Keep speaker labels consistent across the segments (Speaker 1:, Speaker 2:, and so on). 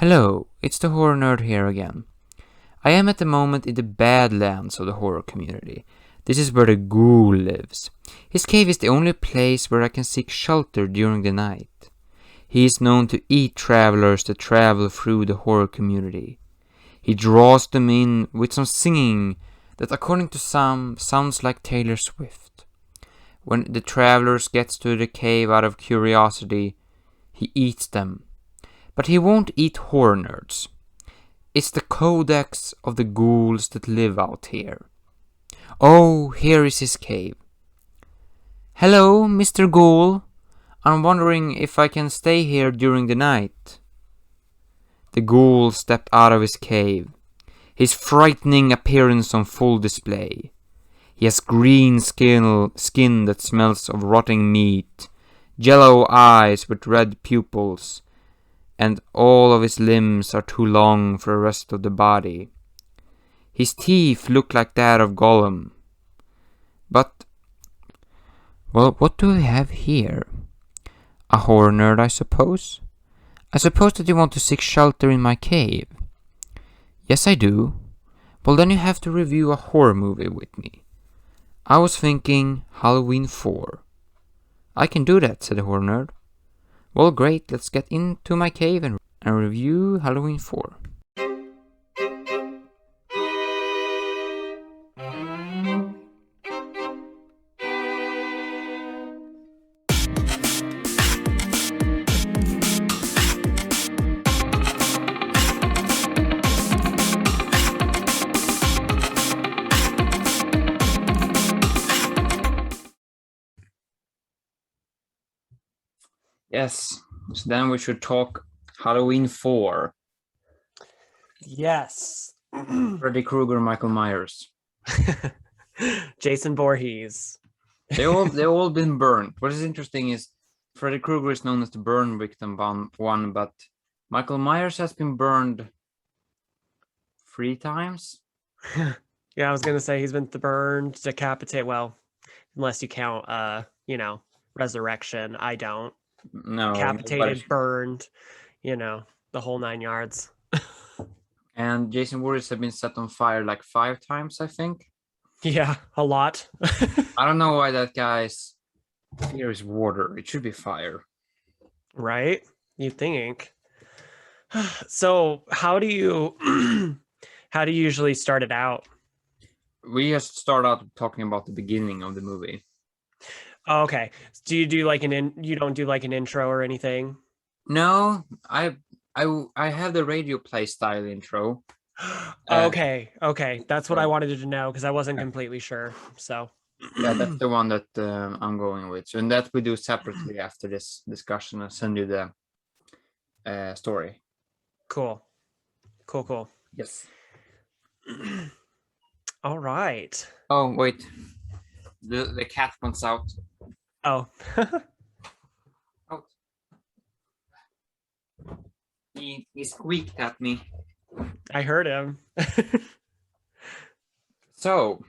Speaker 1: Hello, it's the Horror Nerd here again. I am at the moment in the Badlands of the horror community. This is where the ghoul lives. His cave is the only place where I can seek shelter during the night. He is known to eat travelers that travel through the horror community. He draws them in with some singing that, according to some, sounds like Taylor Swift. When the travelers gets to the cave out of curiosity, he eats them. But he won't eat horror nerds. It's the codex of the ghouls that live out here. Oh, here is his cave. Hello, Mr. Ghoul. I'm wondering if I can stay here during the night. The ghoul stepped out of his cave, his frightening appearance on full display. He has green skin that smells of rotting meat, yellow eyes with red pupils, and all of his limbs are too long for the rest of the body. His teeth look like that of Gollum. But, well, what do we have here? A horror nerd, I suppose? I suppose that you want to seek shelter in my cave. Yes, I do. Well, then you have to review a horror movie with me. I was thinking Halloween 4. I can do that, said the horror nerd. Well, great, let's get into my cave and review Halloween 4. Yes, so then we should talk Halloween 4.
Speaker 2: Yes.
Speaker 1: Freddy Krueger, Michael Myers.
Speaker 2: Jason Voorhees.
Speaker 1: They all been burned. What is interesting is Freddy Krueger is known as the burn victim one, but Michael Myers has been burned 3 times.
Speaker 2: Yeah, I was gonna say he's been burned, decapitated. Well, unless you count, resurrection. I don't.
Speaker 1: No,
Speaker 2: Decapitated, burned, the whole 9 yards.
Speaker 1: And Jason Voorhees have been set on fire like 5 times, I think.
Speaker 2: Yeah, a lot.
Speaker 1: I don't know why that guy's fear is water. It should be fire.
Speaker 2: Right? You think. So how do you usually start it out?
Speaker 1: We just start out talking about the beginning of the movie.
Speaker 2: Oh, okay. Do you do you don't do like an intro or anything?
Speaker 1: No, I have the radio play style intro.
Speaker 2: Okay. That's what I wanted to know because I wasn't completely sure. So
Speaker 1: yeah, that's the one that I'm going with. So, and that we do separately after this discussion. I'll send you the story.
Speaker 2: Cool.
Speaker 1: Yes.
Speaker 2: All right.
Speaker 1: Oh wait, the cat wants out.
Speaker 2: Oh.
Speaker 1: Out. He squeaked at me.
Speaker 2: I heard him.
Speaker 1: So,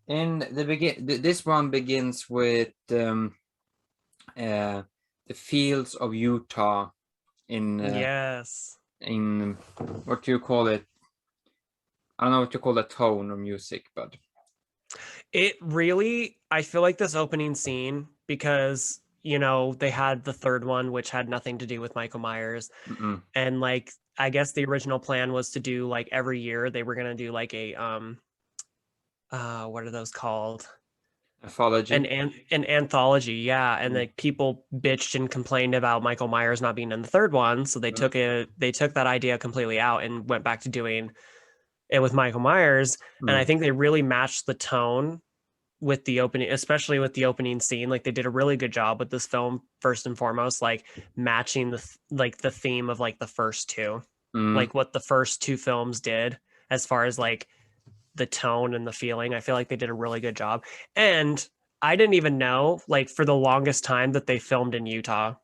Speaker 1: in the this one begins with the fields of Utah in
Speaker 2: Yes.
Speaker 1: in what do you call it? I don't know what you call the tone of music, but
Speaker 2: It really, I feel like this opening scene because they had the third one which had nothing to do with Michael Myers. And like I guess the original plan was to do like every year they were gonna do like a what are those called?
Speaker 1: Anthology.
Speaker 2: An anthology, yeah. And like people bitched and complained about Michael Myers not being in the third one, so they took that idea completely out and went back to doing it with Michael Myers. And I think they really matched the tone with the opening, especially with the opening scene. Like they did a really good job with this film, first and foremost, like matching the theme of like the first two, like what the first 2 films did as far as like the tone and the feeling. I feel like they did a really good job. And I didn't even know, like, for the longest time that they filmed in Utah.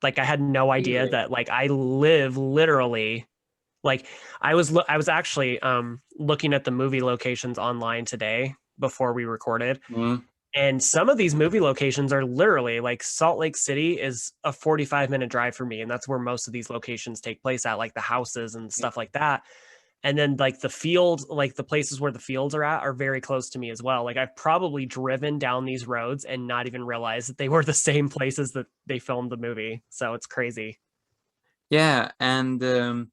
Speaker 2: Like I had no idea that like I live literally, like I was actually looking at the movie locations online today before we recorded. And some of these movie locations are literally like Salt Lake City is a 45-minute drive for me. And that's where most of these locations take place at, like the houses and stuff like that. And then like the field, like the places where the fields are at are very close to me as well. Like I've probably driven down these roads and not even realized that they were the same places that they filmed the movie. So it's crazy.
Speaker 1: Yeah, and the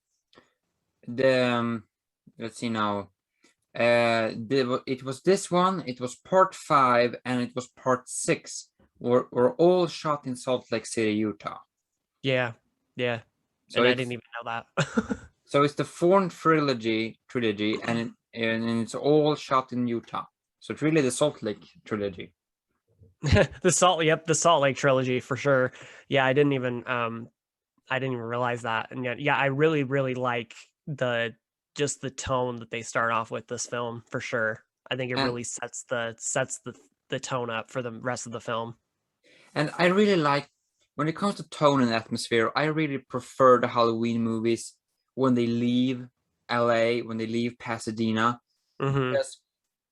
Speaker 1: let's see now. It was this one. It was part 5, and it was part 6. Were all shot in Salt Lake City, Utah.
Speaker 2: Yeah. Yeah.
Speaker 1: So
Speaker 2: And I didn't
Speaker 1: it's
Speaker 2: even know that.
Speaker 1: so it's the Thorn trilogy, and it's all shot in Utah. So it's really the Salt Lake trilogy.
Speaker 2: The Salt Lake trilogy for sure. Yeah, I didn't even realize that. And yet, yeah, I really, really like the just the tone that they start off with this film for sure. I think it
Speaker 1: And
Speaker 2: really sets the tone up for the rest of the film.
Speaker 1: and I really like when it comes to tone and atmosphere, I really prefer the Halloween movies when they leave LA, when they leave Pasadena,
Speaker 2: Hmm.
Speaker 1: because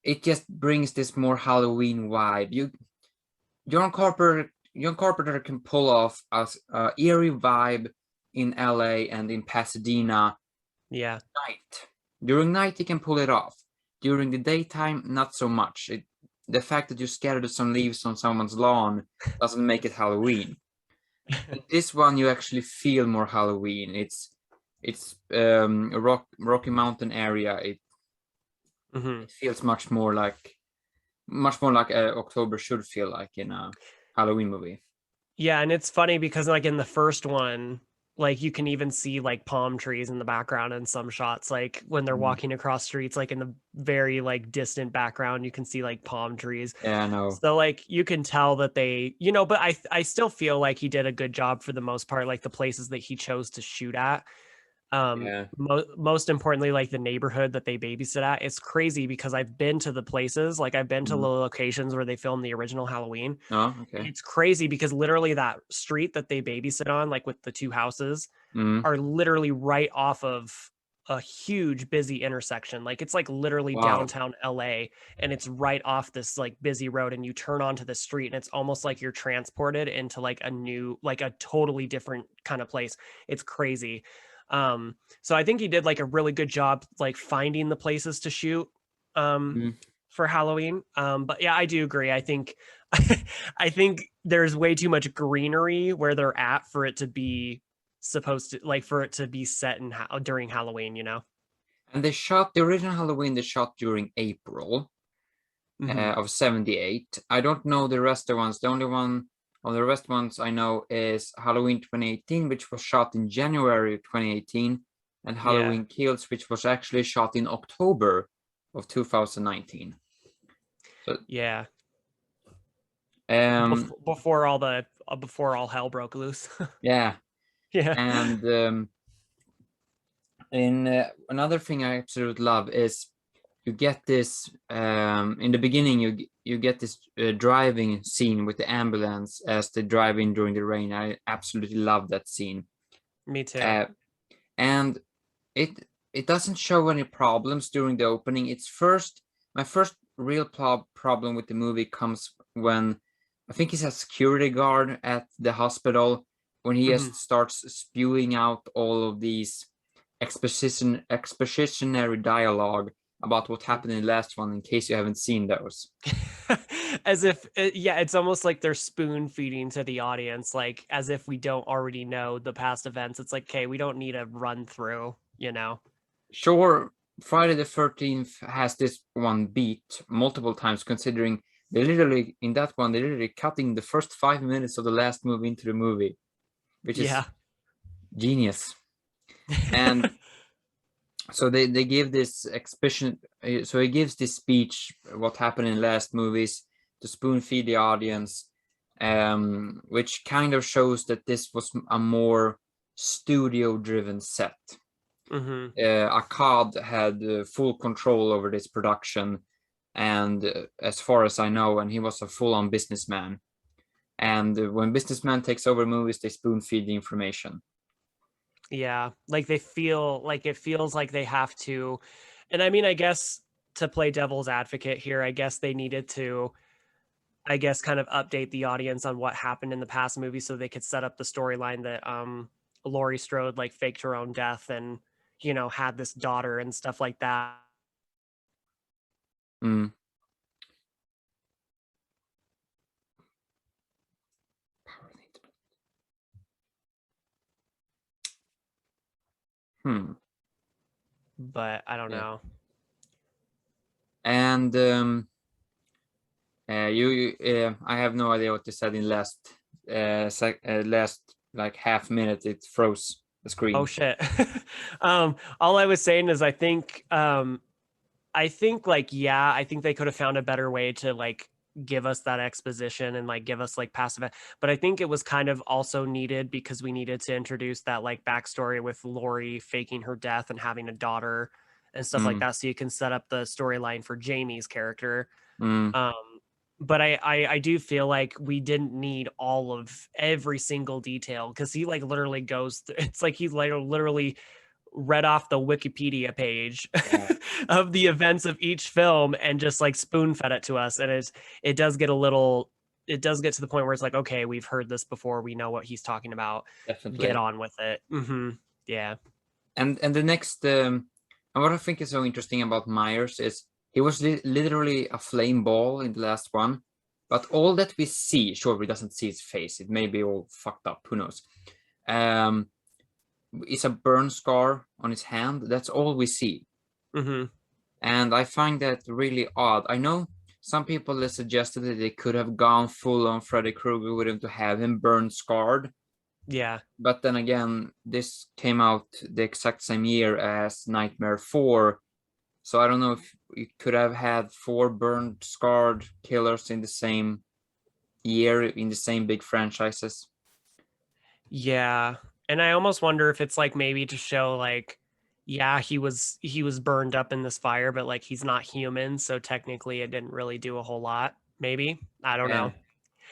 Speaker 1: it just brings this more Halloween vibe. John Carpenter can pull off a eerie vibe in LA and in Pasadena
Speaker 2: Yeah.
Speaker 1: night. During night, he can pull it off. During the daytime, not so much. The fact that you scattered some leaves on someone's lawn doesn't make it Halloween. And this one, you actually feel more Halloween. It's a Rocky Mountain area.
Speaker 2: Hmm.
Speaker 1: It feels much more like October should feel like in a Halloween movie.
Speaker 2: Yeah, and it's funny because like in the first one, like you can even see like palm trees in the background in some shots, like when they're
Speaker 1: Mm.
Speaker 2: walking across streets, like in the very like distant background, you can see like palm trees.
Speaker 1: Yeah, I know.
Speaker 2: So like you can tell that they, but I still feel like he did a good job for the most part, like the places that he chose to shoot at.
Speaker 1: Yeah.
Speaker 2: Most importantly, like the neighborhood that they babysit at. It's crazy because I've been to the places, like I've been to the
Speaker 1: Mm.
Speaker 2: locations where they filmed the original Halloween,
Speaker 1: Oh,
Speaker 2: and
Speaker 1: okay.
Speaker 2: it's crazy because literally that street that they babysit on, like with the two houses,
Speaker 1: Mm.
Speaker 2: are literally right off of a huge busy intersection. Like it's like literally
Speaker 1: Wow.
Speaker 2: downtown LA, and it's right off this like busy road, and you turn onto the street and it's almost like you're transported into like a totally different kind of place. It's crazy. So I think he did like a really good job like finding the places to shoot um
Speaker 1: Mm.
Speaker 2: for Halloween. But yeah, I do agree. I think I think there's way too much greenery where they're at for it to be supposed to like for it to be set in during Halloween, you know.
Speaker 1: And they shot the original Halloween. They shot during April
Speaker 2: Hmm.
Speaker 1: of '78. I don't know the rest of the ones. The only one of the rest ones I know is Halloween 2018, which was shot in January 2018, and
Speaker 2: Yeah.
Speaker 1: Halloween Kills, which was actually shot in October of 2019. So,
Speaker 2: Yeah.
Speaker 1: um,
Speaker 2: Before all hell broke loose.
Speaker 1: yeah,
Speaker 2: Yeah.
Speaker 1: and in another thing I absolutely love is you get this in the beginning. You get this driving scene with the ambulance as they drive in during the rain. I absolutely love that scene,
Speaker 2: Me too.
Speaker 1: uh, and it doesn't show any problems during the opening. It's first my first real problem with the movie comes when I think he's a security guard at the hospital when he
Speaker 2: Hmm.
Speaker 1: just starts spewing out all of these expositionary dialogue about what happened in the last one in case you haven't seen those.
Speaker 2: As if yeah, it's almost like they're spoon feeding to the audience, like as if we don't already know the past events. It's like, okay, we don't need a run through, you know.
Speaker 1: Sure, Friday the 13th has this one beat multiple times, considering they literally, in that one, they're literally cutting the first 5 minutes of the last movie into the movie, which is
Speaker 2: Yeah.
Speaker 1: genius. And so they give this expression, so he gives this speech, what happened in last movies, to spoon feed the audience, which kind of shows that this was a more studio driven set.
Speaker 2: Hmm.
Speaker 1: Akkad had full control over this production, and as far as I know, and he was a full-on businessman. And when businessman takes over movies, they spoon feed the information.
Speaker 2: Yeah, like they feel like it feels like they have to, and I mean, I guess to play devil's advocate here, I guess they needed to. I guess, kind of update the audience on what happened in the past movie so they could set up the storyline that Laurie Strode like faked her own death and, had this daughter and stuff like that.
Speaker 1: Mm. Hmm.
Speaker 2: But I don't
Speaker 1: Yeah.
Speaker 2: know.
Speaker 1: And I have no idea what you said in last last like half minute. It froze the
Speaker 2: Oh
Speaker 1: screen.
Speaker 2: shit. All I was saying is I think like yeah, I think they could have found a better way to like give us that exposition and like give us like passive, but I think it was kind of also needed because we needed to introduce that like backstory with Lori faking her death and having a daughter and stuff like
Speaker 1: Mm.
Speaker 2: that, so you can set up the storyline for Jamie's character.
Speaker 1: Mm.
Speaker 2: um but I do feel like we didn't need all of every single detail because he like literally goes through, it's like he like literally read off the Wikipedia page
Speaker 1: Yeah,
Speaker 2: of the events of each film and just like spoon fed it to us. And it does get a little, it does get to the point where it's like, okay, we've heard this before. We know what he's talking about. Get
Speaker 1: definitely.
Speaker 2: on with it. Yeah.
Speaker 1: And the next and what I think is so interesting about Myers is he was literally a flame ball in the last one, but all that we see, sure, we doesn't see his face. It may be all fucked up. Who knows? Um, is a burn scar on his hand. That's all we see.
Speaker 2: hmm
Speaker 1: And I find that really odd. I know some people have suggested that they could have gone full on Freddy Krueger with him to have him burn scarred.
Speaker 2: Yeah.
Speaker 1: But then again, this came out the exact same year as Nightmare 4. So I don't know if you could have had four burned scarred killers in the same year in the same big franchises.
Speaker 2: Yeah. And I almost wonder if it's like maybe to show like, yeah, he was burned up in this fire, but like he's not human, so technically it didn't really do a whole lot. Maybe. I don't
Speaker 1: Yeah.
Speaker 2: know.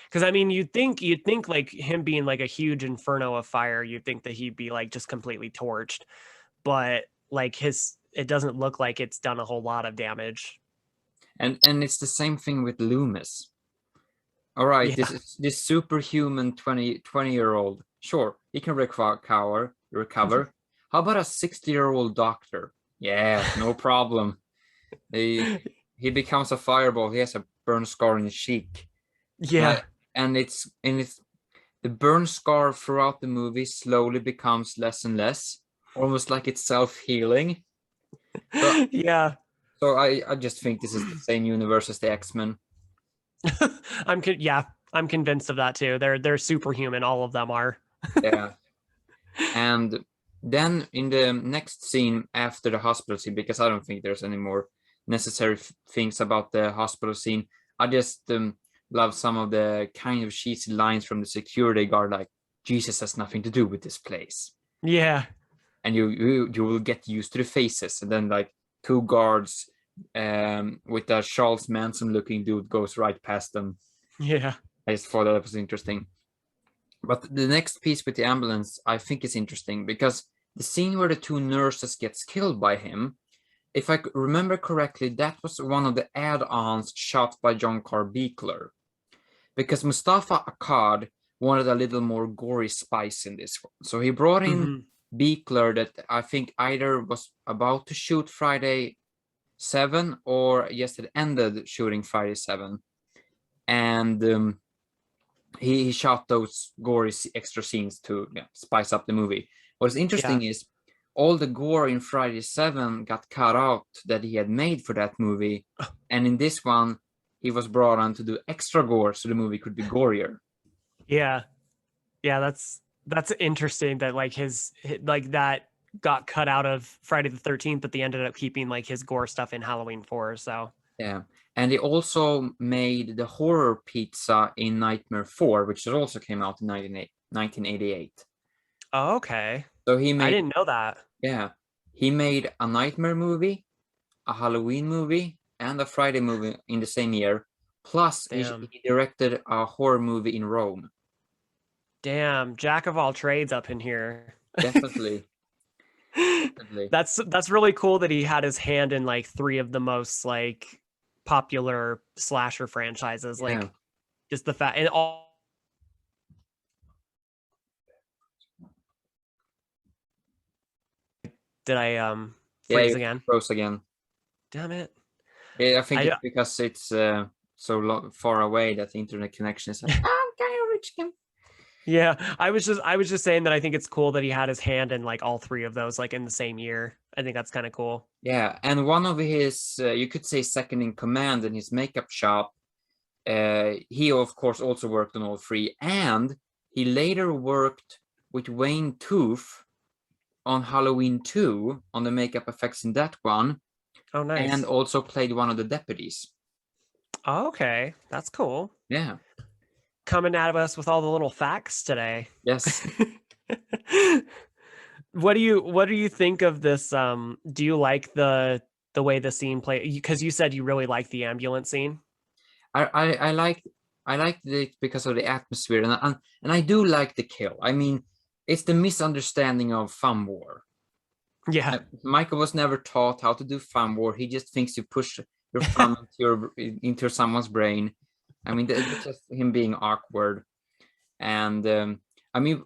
Speaker 2: Because I mean, you'd think like him being like a huge inferno of fire, you'd think that he'd be like just completely torched, but like it doesn't look like it's done a whole lot of damage.
Speaker 1: And it's the same thing with Loomis. All right,
Speaker 2: Yeah,
Speaker 1: this superhuman 20-year-old. Sure, he can recover. How about a 60-year-old doctor? Yeah, no problem. He becomes a fireball. He has a burn scar in his cheek.
Speaker 2: yeah,
Speaker 1: Like, and it's the burn scar throughout the movie slowly becomes less and less, almost like it's self-healing. So
Speaker 2: yeah.
Speaker 1: so I just think this is the same universe as the X-Men.
Speaker 2: Yeah, I'm convinced of that too. They're superhuman. All of them are.
Speaker 1: Yeah. And then in the next scene after the hospital scene, because I don't think there's any more necessary things about the hospital scene, I just love some of the kind of cheesy lines from the security guard, like Jesus has nothing to do with this place,
Speaker 2: Yeah,
Speaker 1: and you will get used to the faces. And then like two guards with a Charles Manson looking dude goes right past them.
Speaker 2: yeah,
Speaker 1: I just thought that was interesting. But the next piece with the ambulance, I think is interesting because the scene where the two nurses gets killed by him, if I remember correctly, that was one of the add-ons shot by John Carbeekler. Because Mustafa Akkad wanted a little more gory spice in this one. So he brought in
Speaker 2: hmm
Speaker 1: Beekler that I think either was about to shoot Friday 7 or yes, it ended shooting Friday 7. And he shot those gory extra scenes to spice up the movie. What's
Speaker 2: yeah.
Speaker 1: interesting is all the gore in Friday 7 got cut out that he had made for that movie, and in this one he was brought on to do extra gore so the movie could be gorier.
Speaker 2: Yeah, yeah. That's interesting that like like that got cut out of Friday the 13th, but they ended up keeping like his gore stuff in Halloween 4. So
Speaker 1: Yeah, and he also made the horror pizza in Nightmare 4, which also came out in 1988.
Speaker 2: oh, okay,
Speaker 1: So he
Speaker 2: I
Speaker 1: made,
Speaker 2: didn't know that.
Speaker 1: yeah, he made a Nightmare movie, a Halloween movie, and a Friday movie in the same year. Plus,
Speaker 2: Damn.
Speaker 1: he directed a horror movie in Rome.
Speaker 2: Damn, jack of all trades up in here.
Speaker 1: Definitely, definitely.
Speaker 2: That's really cool that he had his hand in like three of the most like popular slasher franchises.
Speaker 1: Yeah.
Speaker 2: Like Just the fact, and all. Did I
Speaker 1: Yeah,
Speaker 2: freeze
Speaker 1: you
Speaker 2: again?
Speaker 1: froze again.
Speaker 2: Damn it.
Speaker 1: Yeah, I think
Speaker 2: I
Speaker 1: it's because it's so far away that the internet connection is like, oh, can you reach him?
Speaker 2: Yeah, I was just saying that I think it's cool that he had his hand in like all three of those like in the same year. I think that's kind of cool.
Speaker 1: Yeah, and one of his, you could say, second in command in his makeup shop, he of course also worked on all three, and he later worked with Wayne Tooth on Halloween 2 on the makeup effects in that one,
Speaker 2: Oh,
Speaker 1: and
Speaker 2: nice.
Speaker 1: also played one of the deputies.
Speaker 2: Oh, okay, that's cool.
Speaker 1: Yeah.
Speaker 2: Coming at us with all the little facts today.
Speaker 1: Yes.
Speaker 2: What do you think of this? Do you like the way the scene play? Because you said you really like the ambulance scene.
Speaker 1: I liked it because of the atmosphere, and I do like the kill. I mean, it's the misunderstanding of fun war.
Speaker 2: Yeah.
Speaker 1: Michael was never taught how to do fun war. He just thinks you push your thumb into someone's brain. I mean, that's just him being awkward. And I mean,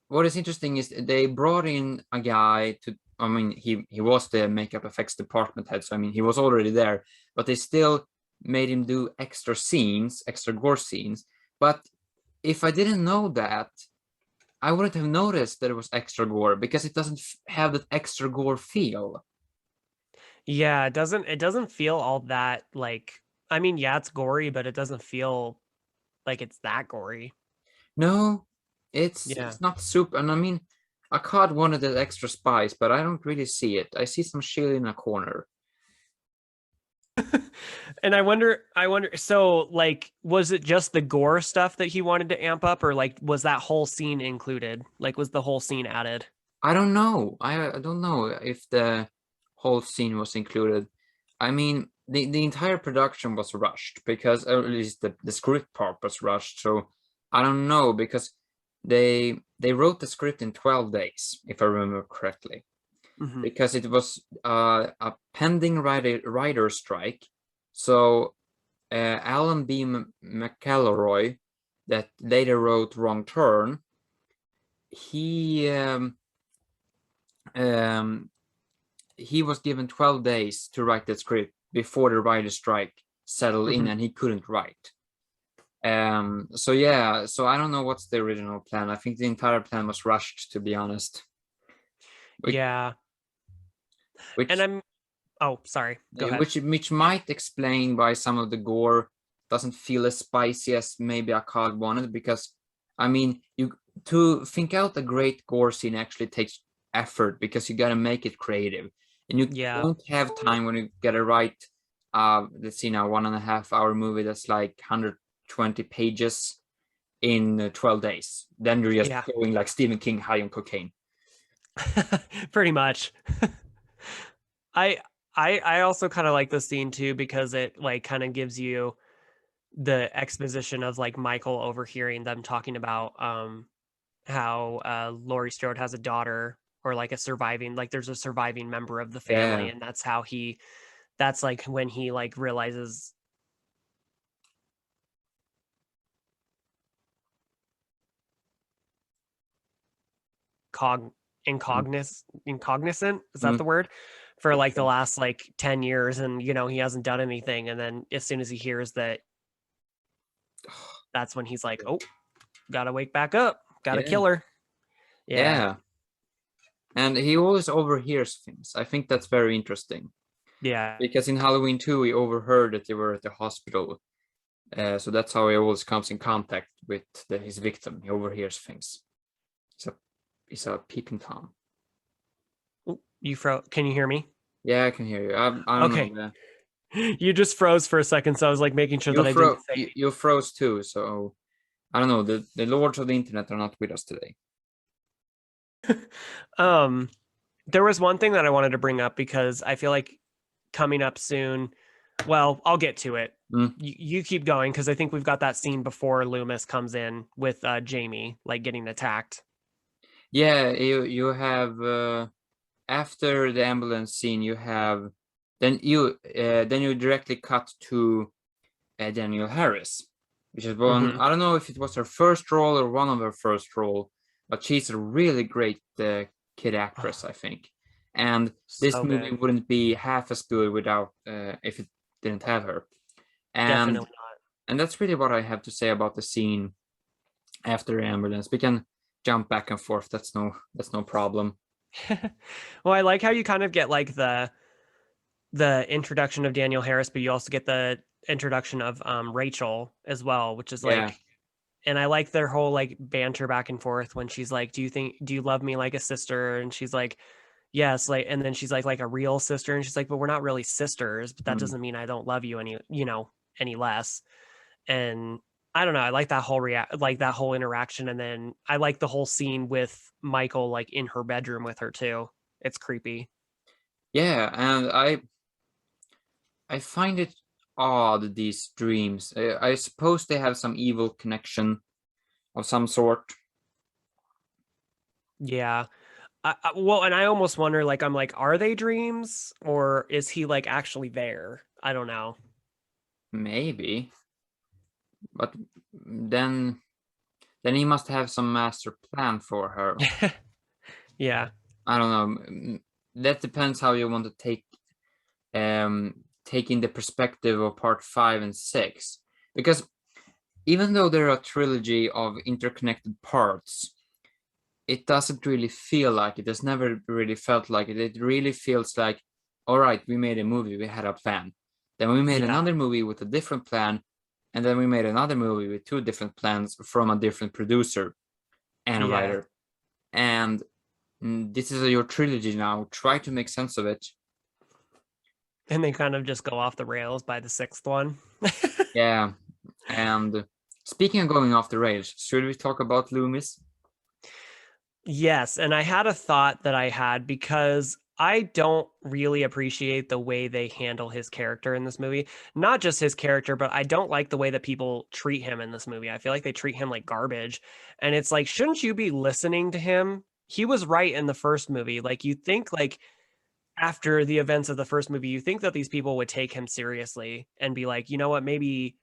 Speaker 1: what is interesting is they brought in a guy to. I mean, he was the makeup effects department head, so I mean, he was already there, but they still made him do extra scenes, extra gore scenes. But if I didn't know that, I wouldn't have noticed that it was extra gore because it doesn't have that extra gore feel.
Speaker 2: Yeah, it doesn't feel all that like, I mean, yeah, it's gory, but it doesn't feel like it's that gory.
Speaker 1: No,
Speaker 2: Yeah.
Speaker 1: it's not soup. And I mean, a cod wanted that extra spice, but I don't really see it. I see some chili in a corner.
Speaker 2: And I wonder, so like, was it just the gore stuff that he wanted to amp up, or like, was that whole scene included? Like, was the whole scene added?
Speaker 1: I don't know. I don't know if the whole scene was included. I mean, the entire production was rushed because, or at least the script part was rushed. So I don't know because they wrote the script in 12 days, if I remember correctly,
Speaker 2: Hmm.
Speaker 1: because it was a pending writer strike. So Alan B. McElroy, that later wrote Wrong Turn, he um, he was given 12 days to write the script before the writer's strike settled in,
Speaker 2: Hmm.
Speaker 1: and he couldn't write. So yeah, so I don't know what's the original plan. I think the entire plan was rushed, to be honest. Which
Speaker 2: Yeah. And
Speaker 1: which
Speaker 2: oh, sorry. Go ahead.
Speaker 1: which might explain why some of the gore doesn't feel as spicy as maybe a cod wanted, because I mean, you to think out a great gore scene actually takes effort because you got to make it creative, and you
Speaker 2: Yeah.
Speaker 1: don't have time when you get to write let's see now, 1.5 hour movie that's like 120 pages in 12 days. Then you're just
Speaker 2: Yeah.
Speaker 1: going like Stephen King high on cocaine.
Speaker 2: Pretty much. I I also kind of like this scene too because it like kind of gives you the exposition of like Michael overhearing them talking about how Laurie Strode has a daughter, or like a surviving, like there's a surviving member of the family,
Speaker 1: Yeah,
Speaker 2: and that's like when he like realizes cog
Speaker 1: mm,
Speaker 2: incognizant, is that
Speaker 1: mm,
Speaker 2: the word, for
Speaker 1: for
Speaker 2: like the
Speaker 1: sure.
Speaker 2: last like 10 years, and he hasn't done anything, and then as soon as he hears that, that's when he's like, oh, gotta wake back up, gotta
Speaker 1: Yeah,
Speaker 2: kill her. Yeah.
Speaker 1: yeah. And he always overhears things. I think that's very interesting
Speaker 2: Yeah.
Speaker 1: because in Halloween 2, he overheard that they were at the hospital. So that's how he always comes in contact with his victim. He overhears things. He's a, he's a peeping Tom.
Speaker 2: Ooh, can you hear me?
Speaker 1: Yeah, I can hear you. I don't
Speaker 2: Okay.
Speaker 1: know.
Speaker 2: You just froze for a second, so I was like making sure that I didn't say
Speaker 1: You froze too. So I don't know. The lords of the internet are not with us today.
Speaker 2: anything. There was one thing that I wanted to bring up because I feel like coming up soon, well, I'll get to it.
Speaker 1: Mm.
Speaker 2: You keep going because I think we've got that scene before Loomis comes in with Jamie like getting attacked.
Speaker 1: Yeah, you have after the ambulance scene, you have then you directly cut to Daniel Harris. which is one.
Speaker 2: Mm-hmm.
Speaker 1: I don't know if it was her first role or one of her first role, but she's a really great kid actress, I think. And this
Speaker 2: So
Speaker 1: movie
Speaker 2: good.
Speaker 1: wouldn't be half as good without if it didn't have her. And
Speaker 2: Definitely
Speaker 1: and that's really what I have to say about the scene after the ambulance. We can jump back and forth. That's no problem.
Speaker 2: not. Well, I like how you kind of get like the introduction of Daniel Harris, but you also get the introduction of Rachel as well, which is
Speaker 1: Yeah.
Speaker 2: like, and I like their whole like banter back and forth when she's like, do you love me like a sister?" And she's like, "Yes," like, and then she's like a real sister, and she's like, "But we're not really sisters, but that
Speaker 1: Mm.
Speaker 2: doesn't mean I don't love you any less." And I don't know, I like that whole like that whole interaction, and then I like the whole scene with Michael like in her bedroom with her too. It's creepy.
Speaker 1: Yeah, and I find it odd these dreams. I suppose they have some evil connection of some sort.
Speaker 2: Yeah. Well, and I almost wonder, like, I'm like, are they dreams or is he like actually there? I don't know.
Speaker 1: Maybe, but then then he must have some master plan for her.
Speaker 2: Yeah.
Speaker 1: I don't know. That depends how you want to taking the perspective of part 5 and 6, because even though they're a trilogy of interconnected parts, it doesn't really feel like it. It's never really felt like it. It really feels like, all right, we made a movie, we had a plan. Then we made
Speaker 2: Yeah.
Speaker 1: another movie with a different plan, and then we made another movie with two different plans from a different producer and
Speaker 2: Yeah.
Speaker 1: writer. And this is your trilogy now. Try to make sense of it.
Speaker 2: And they kind of just go off the rails by the sixth one.
Speaker 1: Yeah. And speaking of going off the rails, should we talk about Loomis?
Speaker 2: Yes, and I had a thought that I had because I don't really appreciate the way they handle his character in this movie. Not just his character, but I don't like the way that people treat him in this movie. I feel like they treat him like garbage. And it's like, shouldn't you be listening to him? He was right in the first movie. Like you think like after the events of the first movie, you think that these people would take him seriously and be like, you know what, maybe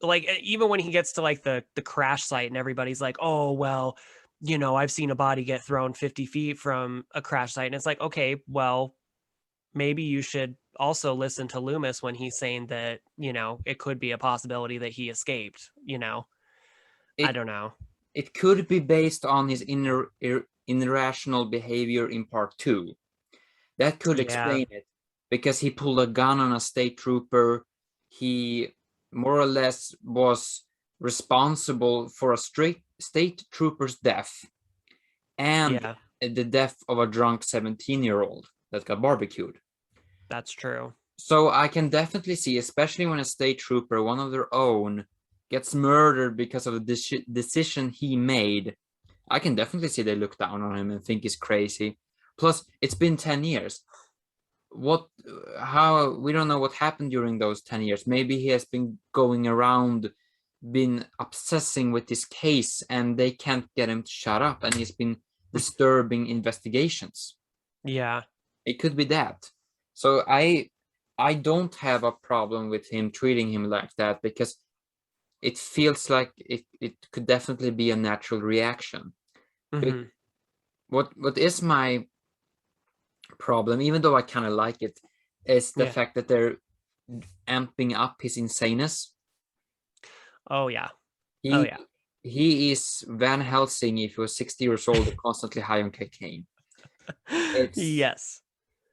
Speaker 2: like even when he gets to like the crash site and everybody's like, oh well, I've seen a body get thrown 50 feet from a crash site, and it's like, okay, well, maybe you should also listen to Loomis when he's saying that it could be a possibility that he escaped. I
Speaker 1: It
Speaker 2: don't know.
Speaker 1: it could be based on his irrational behavior in part 2. That could
Speaker 2: Yeah,
Speaker 1: explain it, because he pulled a gun on a state trooper. He more or less was responsible for a straight state trooper's death and
Speaker 2: yeah,
Speaker 1: the death of a drunk 17-year-old that got barbecued.
Speaker 2: that's true.
Speaker 1: So I can definitely see, especially when a state trooper, one of their own, gets murdered because of a decision he made. I can definitely see they look down on him and think he's crazy. Plus, it's been 10 years. How, we don't know what happened during those 10 years. Maybe he has been going around, been obsessing with this case, and they can't get him to shut up, and he's been disturbing investigations.
Speaker 2: Yeah.
Speaker 1: It could be that. So I don't have a problem with him treating him like that, because it feels like it could definitely be a natural reaction.
Speaker 2: Hmm.
Speaker 1: What is my problem, even though I kind of like it, is the
Speaker 2: Yeah.
Speaker 1: fact that they're amping up his insaneness.
Speaker 2: Oh yeah. Oh
Speaker 1: He
Speaker 2: yeah.
Speaker 1: he is Van Helsing if he was 60 years old and constantly high on cocaine. It's
Speaker 2: Yes.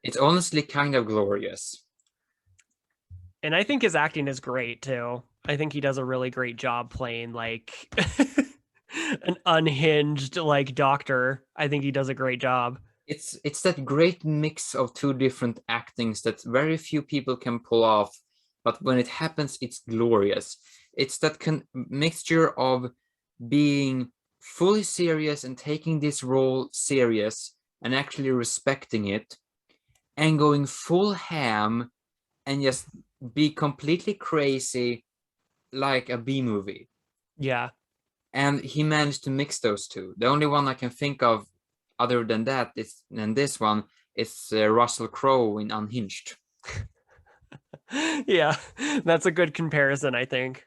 Speaker 1: it's honestly kind of glorious.
Speaker 2: And I think his acting is great too. I think he does a really great job playing like an unhinged like doctor. I think he does a great job.
Speaker 1: It's that great mix of two different actings that very few people can pull off, but when it happens, it's glorious. It's that mixture of being fully serious and taking this role serious and actually respecting it, and going full ham and just be completely crazy like a B movie.
Speaker 2: Yeah.
Speaker 1: And he managed to mix those two. The only one I can think of other than that is, and this one is Russell Crowe in Unhinged.
Speaker 2: Yeah. That's a good comparison, I think.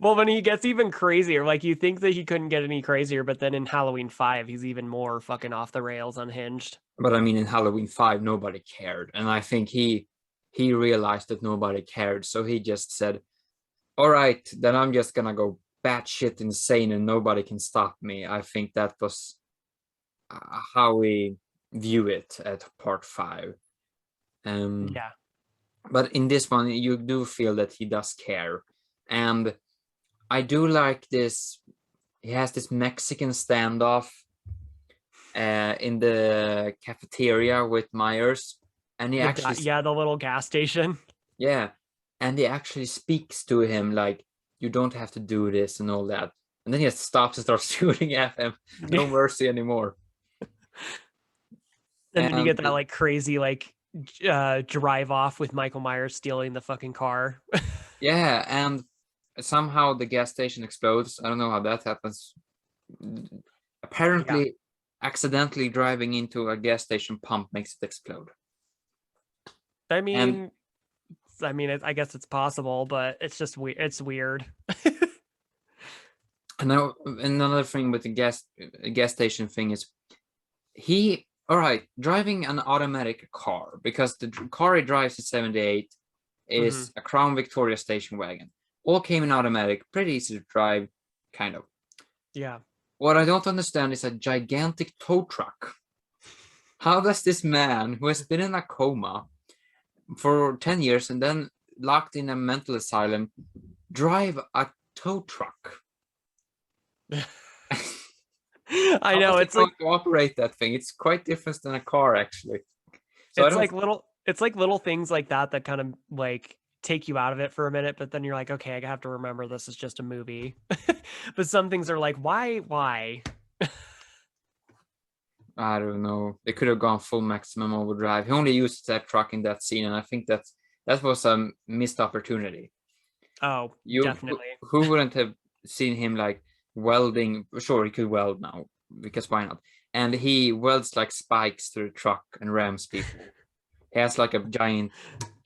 Speaker 2: Well, when he gets even crazier, like you think that he couldn't get any crazier, but then in Halloween 5, he's even more fucking off the rails, unhinged.
Speaker 1: But I mean, in Halloween 5, nobody cared, and I think he realized that nobody cared, so he just said, "All right, then I'm just gonna go batshit insane, and nobody can stop me." I think that was how we view it at part 5. Um,
Speaker 2: Yeah.
Speaker 1: but in this one, you do feel that he does care, and I do like this. He has this Mexican standoff in the cafeteria with Myers, and he actually,
Speaker 2: The little gas station.
Speaker 1: yeah, and he actually speaks to him like, "You don't have to do this" and all that, and then he just stops and starts shooting at him. No mercy anymore.
Speaker 2: And then you
Speaker 1: And
Speaker 2: get that like crazy like drive off with Michael Myers stealing the fucking car.
Speaker 1: yeah, and somehow the gas station explodes. I don't know how that happens.
Speaker 2: Yeah.
Speaker 1: Apparently, accidentally driving into a gas station pump makes it explode.
Speaker 2: I
Speaker 1: And
Speaker 2: mean, I guess it's possible, but it's just weird. It's weird.
Speaker 1: now another thing with the gas station thing is he all right driving an automatic car, because the car he drives in 78
Speaker 2: Hmm.
Speaker 1: is a Crown Victoria station wagon. All came in automatic, pretty easy to drive, kind of.
Speaker 2: Yeah.
Speaker 1: What I don't understand is a gigantic tow truck. How does this man, who has been in a coma for 10 years and then locked in a mental asylum, drive a tow truck?
Speaker 2: I
Speaker 1: How
Speaker 2: know
Speaker 1: does he
Speaker 2: it's
Speaker 1: know
Speaker 2: like
Speaker 1: to operate that thing? It's quite different than a car, actually. So I don't.
Speaker 2: it's like little things like that that kind of like take you out of it for a minute, but then you're like, okay, I have to remember this is just a movie. But some things are like, why?
Speaker 1: I don't know. They could have gone full maximum overdrive. He only used that truck in that scene, and I think that was a missed opportunity.
Speaker 2: Oh,
Speaker 1: You
Speaker 2: definitely.
Speaker 1: who wouldn't have seen him like welding? Sure, he could weld now, because why not? And he welds like spikes through the truck and rams people. He has like a giant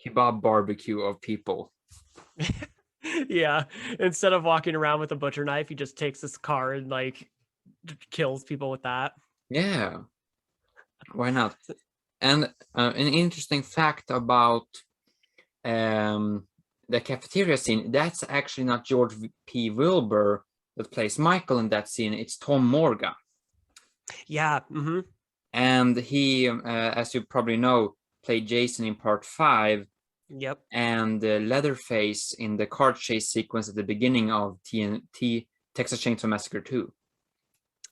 Speaker 1: kebab barbecue of people.
Speaker 2: Yeah. Instead of walking around with a butcher knife, he just takes his car and like kills people with that.
Speaker 1: Yeah, why not? And an interesting fact about um, the cafeteria scene, that's actually not George P. Wilbur that plays Michael in that scene. It's Tom Morgan.
Speaker 2: Yeah. Hmm.
Speaker 1: And he, as you probably know, played Jason in part 5
Speaker 2: Yep.
Speaker 1: and Leatherface in the car chase sequence at the beginning of TNT Texas Chainsaw Massacre 2.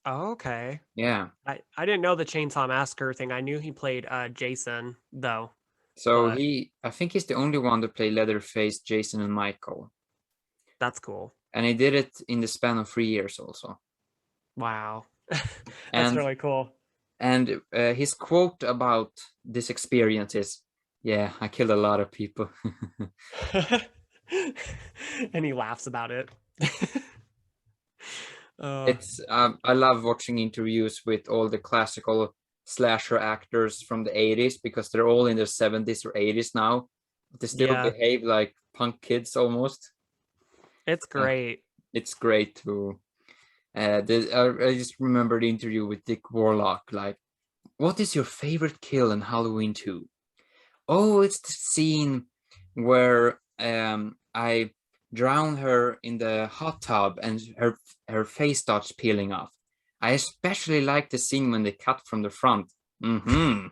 Speaker 2: Oh, okay.
Speaker 1: Yeah.
Speaker 2: I didn't know the Chainsaw Massacre thing. I knew he played Jason though,
Speaker 1: So
Speaker 2: but
Speaker 1: I think he's the only one to play Leatherface, Jason, and Michael.
Speaker 2: that's cool.
Speaker 1: And he did it in the span of 3 years also.
Speaker 2: Wow. That's
Speaker 1: And
Speaker 2: really cool.
Speaker 1: his quote about this experience is, "Yeah, I killed a lot of people."
Speaker 2: And he laughs about it. uh
Speaker 1: It's I love watching interviews with all the classical slasher actors from the 80s, because they're all in their 70s or 80s now. But they still
Speaker 2: yeah,
Speaker 1: behave like punk kids almost.
Speaker 2: it's
Speaker 1: Uh,
Speaker 2: great.
Speaker 1: it's great to. I just remember the interview with Dick Warlock. Like, what is your favorite kill in Halloween 2? Oh, it's the scene where I drown her in the hot tub and her face starts peeling off. I especially like the scene when they cut from the front. Mm-hmm.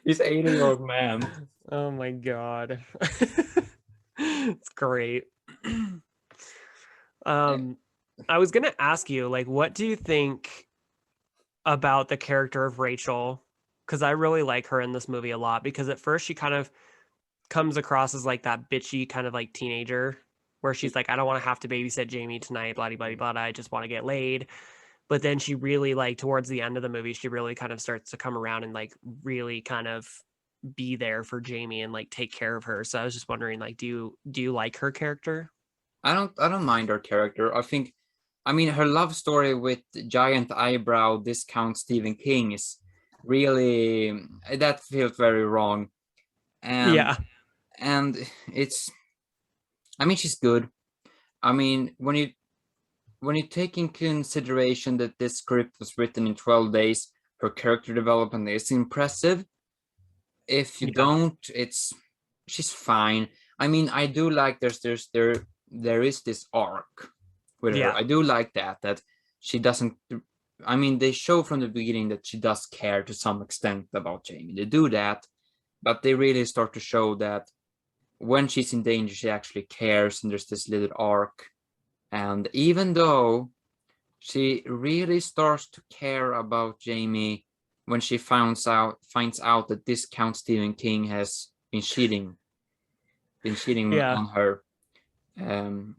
Speaker 1: This 80-year-old man.
Speaker 2: Oh my god. It's great.
Speaker 1: Yeah,
Speaker 2: um I was gonna ask you, like, what do you think about the character of Rachel? Because I really like her in this movie a lot, because at first she kind of comes across as like that bitchy kind of like teenager where she's like, I don't want to have to babysit Jamie tonight, blah blah blah. I just want to get laid. But then she really like towards the end of the movie, she really kind of starts to come around and like really kind of be there for Jamie and like take care of her. So I was just wondering, like, do you like her character?
Speaker 1: I don't mind her character. I mean, her love story with giant eyebrow discount Stephen King is really, that feels very wrong. And
Speaker 2: Yeah.
Speaker 1: and it's, I mean, she's good. I mean, when you take in consideration that this script was written in 12 days, her character development is impressive. If you
Speaker 2: Yeah.
Speaker 1: don't, it's she's fine. I mean, I do like there is this arc with her.
Speaker 2: Yeah.
Speaker 1: I do like that she doesn't. I mean, they show from the beginning that she does care to some extent about Jamie. They do that, but they really start to show that when she's in danger, she actually cares, and there's this little arc. And even though she really starts to care about Jamie when she finds out that this Count Stephen King has been cheating
Speaker 2: Yeah.
Speaker 1: on her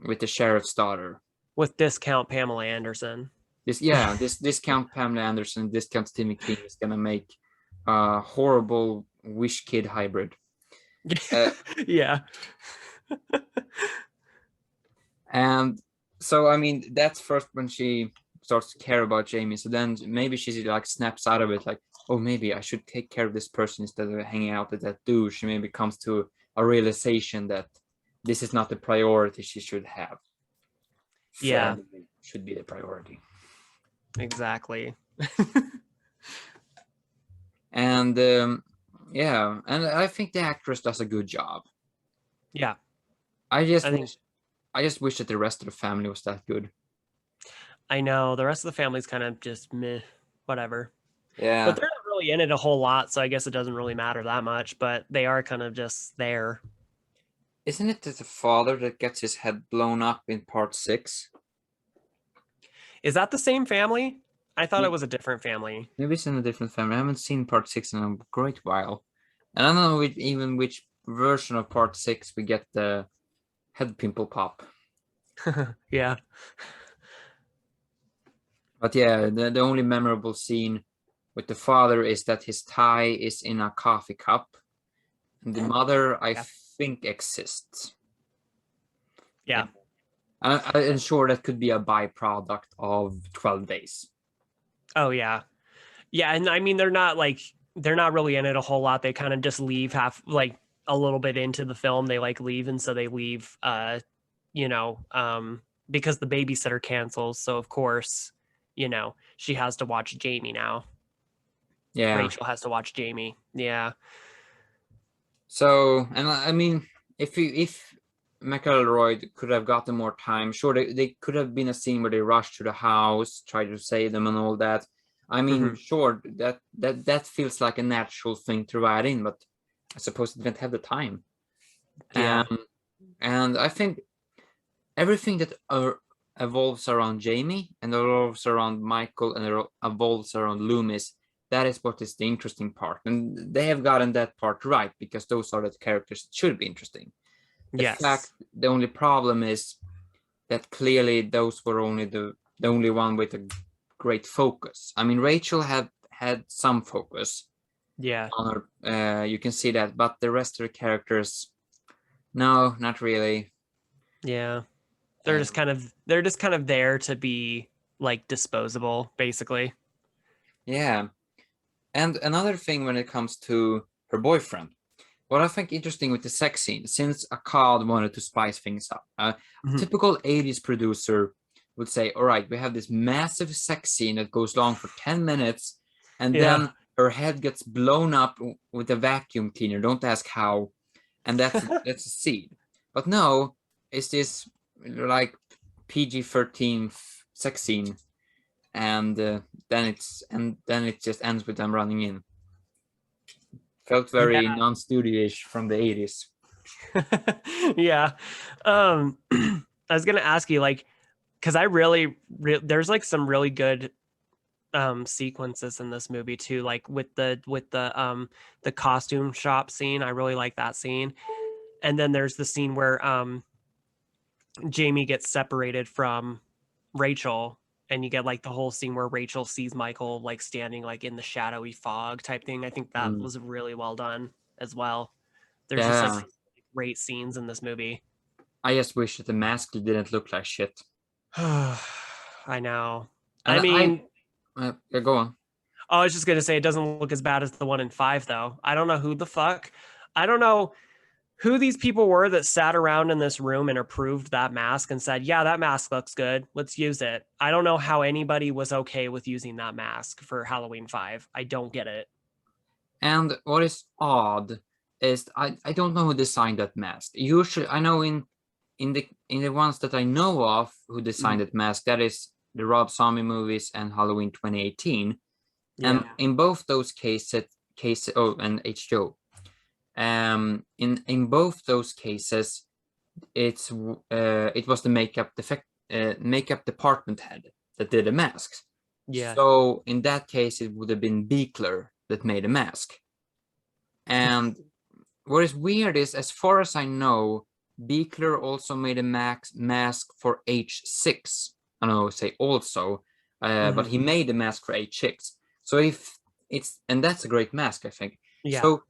Speaker 1: with the sheriff's daughter.
Speaker 2: With discount Pamela Anderson.
Speaker 1: This Count Pamela Anderson, this Count Stephen King is gonna make a horrible Wish Kid hybrid. Uh,
Speaker 2: Yeah.
Speaker 1: and so I mean that's first when she starts to care about Jamie. So then maybe she like snaps out of it, like, oh, maybe I should take care of this person instead of hanging out with that douche. She maybe comes to a realization that this is not the priority she should have.
Speaker 2: Yeah.
Speaker 1: Family should be the priority.
Speaker 2: Exactly.
Speaker 1: And yeah, and I think the actress does a good job.
Speaker 2: Yeah.
Speaker 1: I just
Speaker 2: I think
Speaker 1: wish, I just wish that the rest of the family was that good.
Speaker 2: I know the rest of the family's kind of just meh, whatever. But
Speaker 1: Yeah,
Speaker 2: they're not really in it a whole lot, so I guess it doesn't really matter that much. But they are kind of just there.
Speaker 1: isn't it the father that gets his head blown up in part 6?
Speaker 2: Is that the same family? I thought it was a different family.
Speaker 1: Maybe it's in a different family. I haven't seen part 6 in a great while, and I don't know even which version of part 6 we get the head pimple pop.
Speaker 2: Yeah.
Speaker 1: But yeah, the only memorable scene with the father is that his tie is in a coffee cup, and the mother, I
Speaker 2: Yeah.
Speaker 1: think, exists.
Speaker 2: Yeah.
Speaker 1: I'm sure that could be a byproduct of 12 days.
Speaker 2: Oh yeah. Yeah, and I mean they're not really in it a whole lot. They kind of just leave half like a little bit into the film. They like leave and so they leave you know, because the babysitter cancels, so of course, you know, she has to watch Jamie now.
Speaker 1: Yeah.
Speaker 2: Rachel has to watch Jamie. Yeah.
Speaker 1: So, and I mean, if McElroy could have gotten more time, sure, they could have been a scene where they rushed to the house, try to save them and all that. I mean,
Speaker 2: Hmm.
Speaker 1: sure, that feels like a natural thing to write in, but I suppose they didn't have the time.
Speaker 2: Yeah.
Speaker 1: Um, and I think everything that evolves around Jamie and evolves around Michael and evolves around Loomis, that is what is the interesting part. And they have gotten that part right because those are the characters that should be interesting.
Speaker 2: Yes.
Speaker 1: The only problem is that clearly those were only the only one with a great focus. I mean, Rachel had some focus
Speaker 2: Yeah.
Speaker 1: on her. You can see that, but the rest of the characters, no, not really.
Speaker 2: Yeah.
Speaker 1: Um,
Speaker 2: They're just kind of there to be like disposable, basically.
Speaker 1: yeah. And another thing when it comes to her boyfriend, what I think interesting with the sex scene, since Akkad wanted to spice things up, a
Speaker 2: Mhm.
Speaker 1: typical 80s producer would say, all right, we have this massive sex scene that goes long for 10 minutes, and
Speaker 2: Yeah.
Speaker 1: then her head gets blown up with a vacuum cleaner. Don't ask how. And that's a scene. But no, it's this like PG-13 sex scene, and then it just ends with them running in. Felt very
Speaker 2: Yeah.
Speaker 1: non-studio-ish from the 80s.
Speaker 2: Yeah. I was gonna ask you, like, because there's like some really good sequences in this movie too, like with the costume shop scene. I really like that scene. And then there's the scene where Jamie gets separated from Rachel, and you get like the whole scene where Rachel sees Michael like standing like in the shadowy fog type thing. I think that
Speaker 1: Mm.
Speaker 2: was really well done as well. There's just like
Speaker 1: Yeah,
Speaker 2: some great scenes in this movie.
Speaker 1: I just wish that the mask didn't look like shit.
Speaker 2: I know.
Speaker 1: And
Speaker 2: I mean,
Speaker 1: yeah, go on.
Speaker 2: I was just gonna say it doesn't look as bad as the one in 5, though. I don't know who the fuck. I don't know. who these people were that sat around in this room and approved that mask and said, yeah, that mask looks good. Let's use it. I don't know how anybody was okay with using that mask for Halloween 5. I don't get it.
Speaker 1: And what is odd is I don't know who designed that mask. Usually, I know in the ones that I know of who designed that mask, that is the Rob Zombie movies and Halloween 2018. And
Speaker 2: Yeah.
Speaker 1: in both those cases, and H2O, in both those cases, it was the makeup department head that did the masks.
Speaker 2: Yeah.
Speaker 1: So in that case, it would have been Beekler that made a mask. And what is weird is, as far as I know, Beekler also made a mask for H6. I don't know, say also, but he made a mask for H6. So if and that's a great mask, I think.
Speaker 2: Yeah.
Speaker 1: So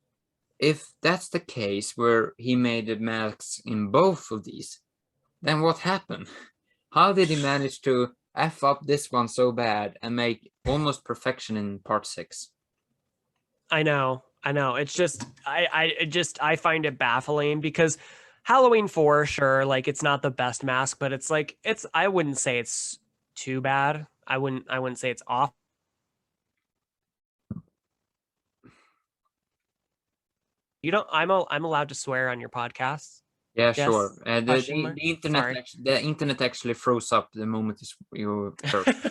Speaker 1: if that's the case, where he made the masks in both of these, then what happened? How did he manage to F up this one so bad and make almost perfection in part 6?
Speaker 2: I know. It's just I find it baffling because Halloween 4, sure, like it's not the best mask, but it's like I wouldn't say it's too bad. I wouldn't say it's off. You don't I'm allowed to swear on your podcast.
Speaker 1: Yeah,
Speaker 2: Yes?
Speaker 1: sure.
Speaker 2: Question mark?
Speaker 1: The internet actually froze up the moment you cursed.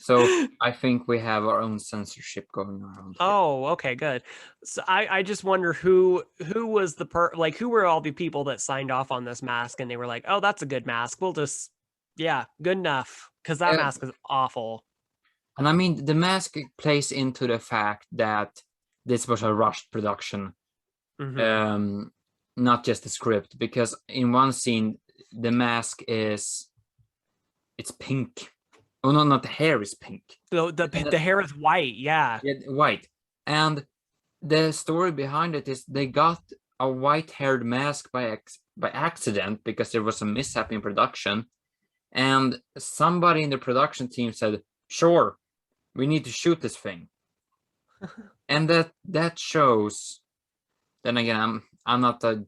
Speaker 1: So I think we have our own censorship going around here.
Speaker 2: Oh, okay, good. So I just wonder who was who were all the people that signed off on this mask and they were like, oh, that's a good mask. We'll just good enough. Because that mask is awful.
Speaker 1: And I mean, the mask plays into the fact that this was a rushed production, not just the script. Because in one scene, the mask it's pink. Oh no, not the hair is pink.
Speaker 2: So the hair is white, yeah.
Speaker 1: Yeah, white. And the story behind it is they got a white-haired mask by accident because there was a mishap in production, and somebody in the production team said, "Sure, we need to shoot this thing." And that shows. Then again, I'm not a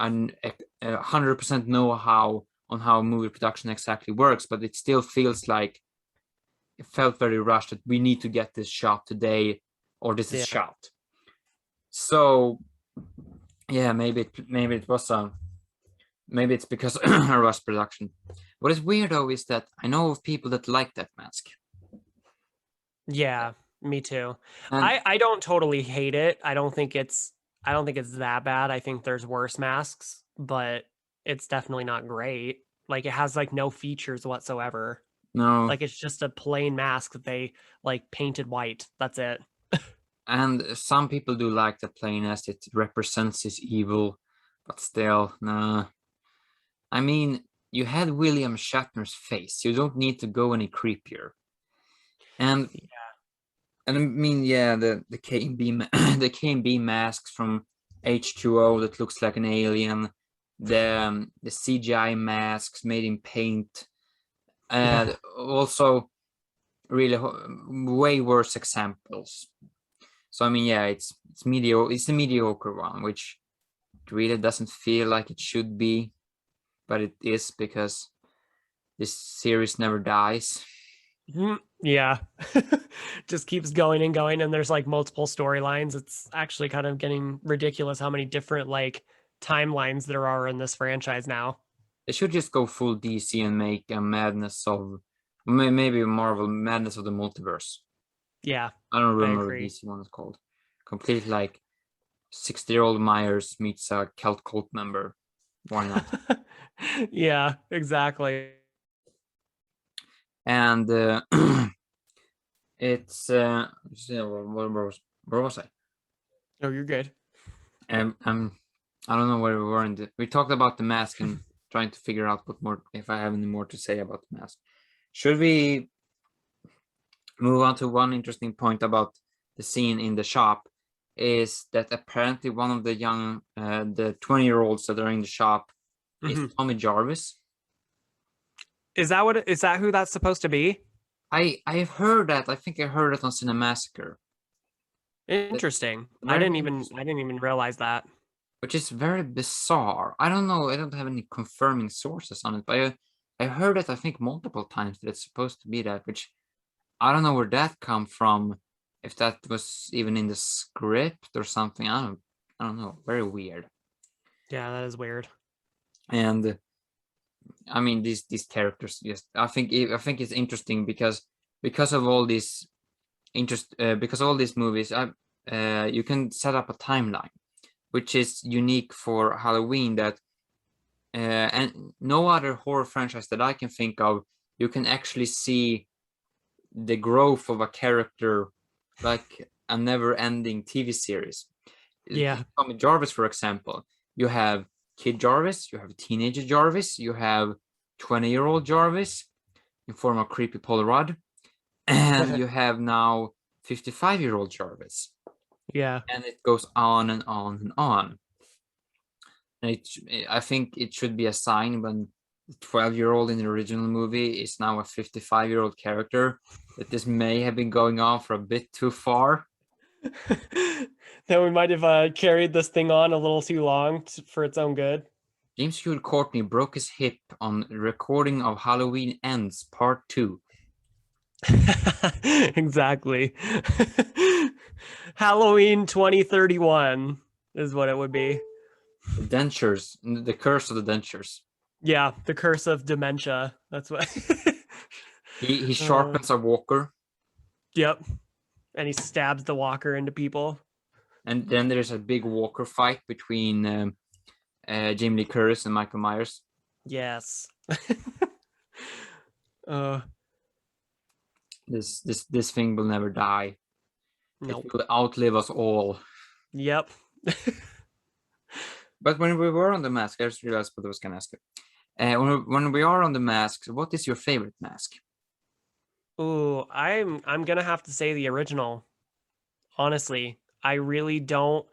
Speaker 1: 100% know how on how movie production exactly works, but it still feels like it felt very rushed, that we need to get this shot today or this is shot. So yeah, maybe it was maybe it's because of rush production. What is weird though is that I know of people that like that mask.
Speaker 2: Yeah, me too.
Speaker 1: And
Speaker 2: I don't totally hate it. I don't think it's that bad. I think there's worse masks, but it's definitely not great. Like it has like no features whatsoever.
Speaker 1: no,
Speaker 2: Like it's just a plain mask that they like painted white. That's it.
Speaker 1: and some people do like the plainness. It represents his evil, but still, nah. I mean, you had William Shatner's face. You don't need to go any creepier. And I mean, yeah, the KMB the KMB masks from H2O that looks like an alien, the CGI masks made in paint, also really way worse examples. So I mean, yeah, it's mediocre. It's a mediocre one, which really doesn't feel like it should be, but it is because this series never dies.
Speaker 2: Yeah. Just keeps going and going, and there's like multiple storylines. It's actually kind of getting ridiculous how many different like timelines there are in this franchise now.
Speaker 1: They should just go full DC and make a madness of maybe Marvel Madness of the Multiverse.
Speaker 2: Yeah.
Speaker 1: I don't remember what
Speaker 2: agree.
Speaker 1: DC one is called. Complete like 60-year-old Myers meets a cult member. Why not?
Speaker 2: Yeah, exactly.
Speaker 1: And it's where was I?
Speaker 2: Oh, you're good.
Speaker 1: I don't know where we were we talked about the mask and trying to figure out what more, if I have any more to say about the mask. Should we move on to one interesting point about the scene in the shop? Is that apparently one of the young the 20-year-olds that are in the shop is Tommy Jarvis.
Speaker 2: Is that who that's supposed to be?
Speaker 1: I've heard that. I think I heard it on Cinemassacre.
Speaker 2: Interesting. I didn't even realize that.
Speaker 1: which is very bizarre. I don't know. I don't have any confirming sources on it, but I heard it, I think, multiple times that it's supposed to be that, which I don't know where that come from. If that was even in the script or something, I don't know. Very weird.
Speaker 2: Yeah, that is weird.
Speaker 1: And I mean, these characters, just I think it's interesting because of all these because all these movies, you can set up a timeline, which is unique for Halloween. That and no other horror franchise that I can think of, you can actually see the growth of a character like a never-ending TV series.
Speaker 2: Yeah.
Speaker 1: Tommy Jarvis, for example, you have Kid Jarvis, you have teenager Jarvis, you have 20-year-old Jarvis in form of creepy Paul Rudd, and you have now 55-year-old Jarvis,
Speaker 2: Yeah.
Speaker 1: and it goes on and on and on. And I think it should be a sign when the 12-year-old in the original movie is now a 55-year-old character that this may have been going on for a bit too far.
Speaker 2: That we might have carried this thing on a little too long for its own good.
Speaker 1: James Hugh Courtney broke his hip on recording of Halloween Ends Part 2.
Speaker 2: Exactly. Halloween 2031 is what it would be.
Speaker 1: The dentures, the curse of the dentures.
Speaker 2: Yeah, the curse of dementia. That's what.
Speaker 1: He sharpens a walker,
Speaker 2: Yep. And he stabs the walker into people.
Speaker 1: and then there's a big walker fight between Jamie Lee Curtis and Michael Myers.
Speaker 2: Yes.
Speaker 1: This thing will never die.
Speaker 2: Nope.
Speaker 1: It will outlive us all.
Speaker 2: Yep.
Speaker 1: But when we were on the mask, I just realized what I was going to ask you. When we are on the masks, what is your favorite mask?
Speaker 2: Ooh, I'm gonna have to say the original. Honestly, I really don't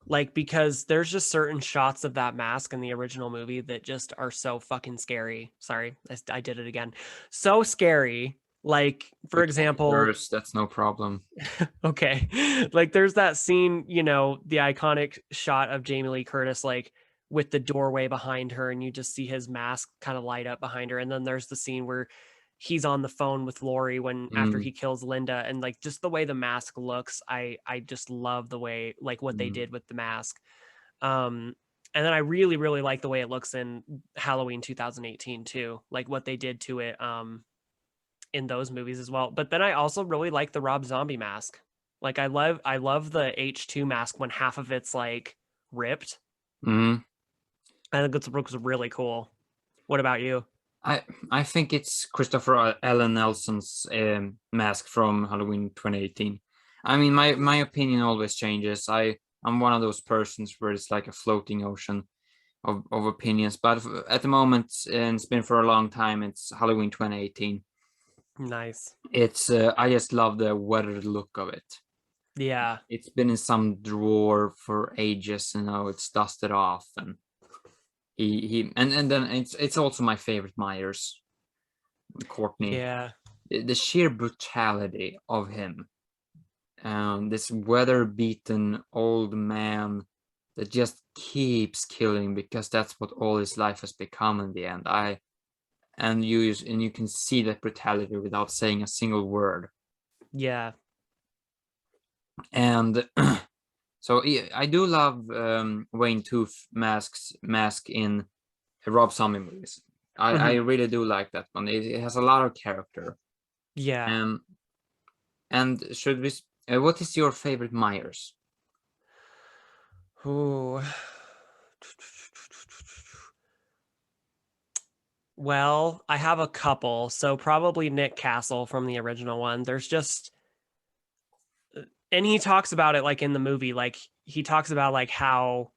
Speaker 2: like, because there's just certain shots of that mask in the original movie that just are so fucking scary. Sorry, I did it again. So scary. Like, for example,
Speaker 1: Worse, that's no problem.
Speaker 2: okay, like there's that scene, the iconic shot of Jamie Lee Curtis, like with the doorway behind her, and you just see his mask kind of light up behind her. And then there's the scene where he's on the phone with Lori when after he kills Linda, and like just the way the mask looks, I just love the way, like, what they did with the mask. And then I really, really like the way it looks in Halloween 2018 too, like what they did to it in those movies as well. But then I also really like the Rob Zombie mask. Like I love the H2 mask when half of it's like ripped.
Speaker 1: Mm.
Speaker 2: I think it looks really cool. What about you?
Speaker 1: I think it's Christopher Allen Nelson's mask from Halloween 2018. I mean, my opinion always changes. I'm one of those persons where it's like a floating ocean of opinions. But at the moment, and it's been for a long time, it's Halloween 2018.
Speaker 2: Nice.
Speaker 1: It's I just love the weathered look of it.
Speaker 2: Yeah.
Speaker 1: It's been in some drawer for ages, and now it's dusted off, and and then it's also my favorite Myers, Courtney.
Speaker 2: Yeah.
Speaker 1: The sheer brutality of him, this weather-beaten old man that just keeps killing because that's what all his life has become in the end. And you can see that brutality without saying a single word.
Speaker 2: Yeah.
Speaker 1: And so I do love Wayne Tooth mask in Rob Zombie movies. I really do like that one. It has a lot of character.
Speaker 2: Yeah.
Speaker 1: And should we? What is your favorite Myers?
Speaker 2: Ooh. Well, I have a couple. So probably Nick Castle from the original one. There's just, and he talks about it like in the movie, like he talks about like how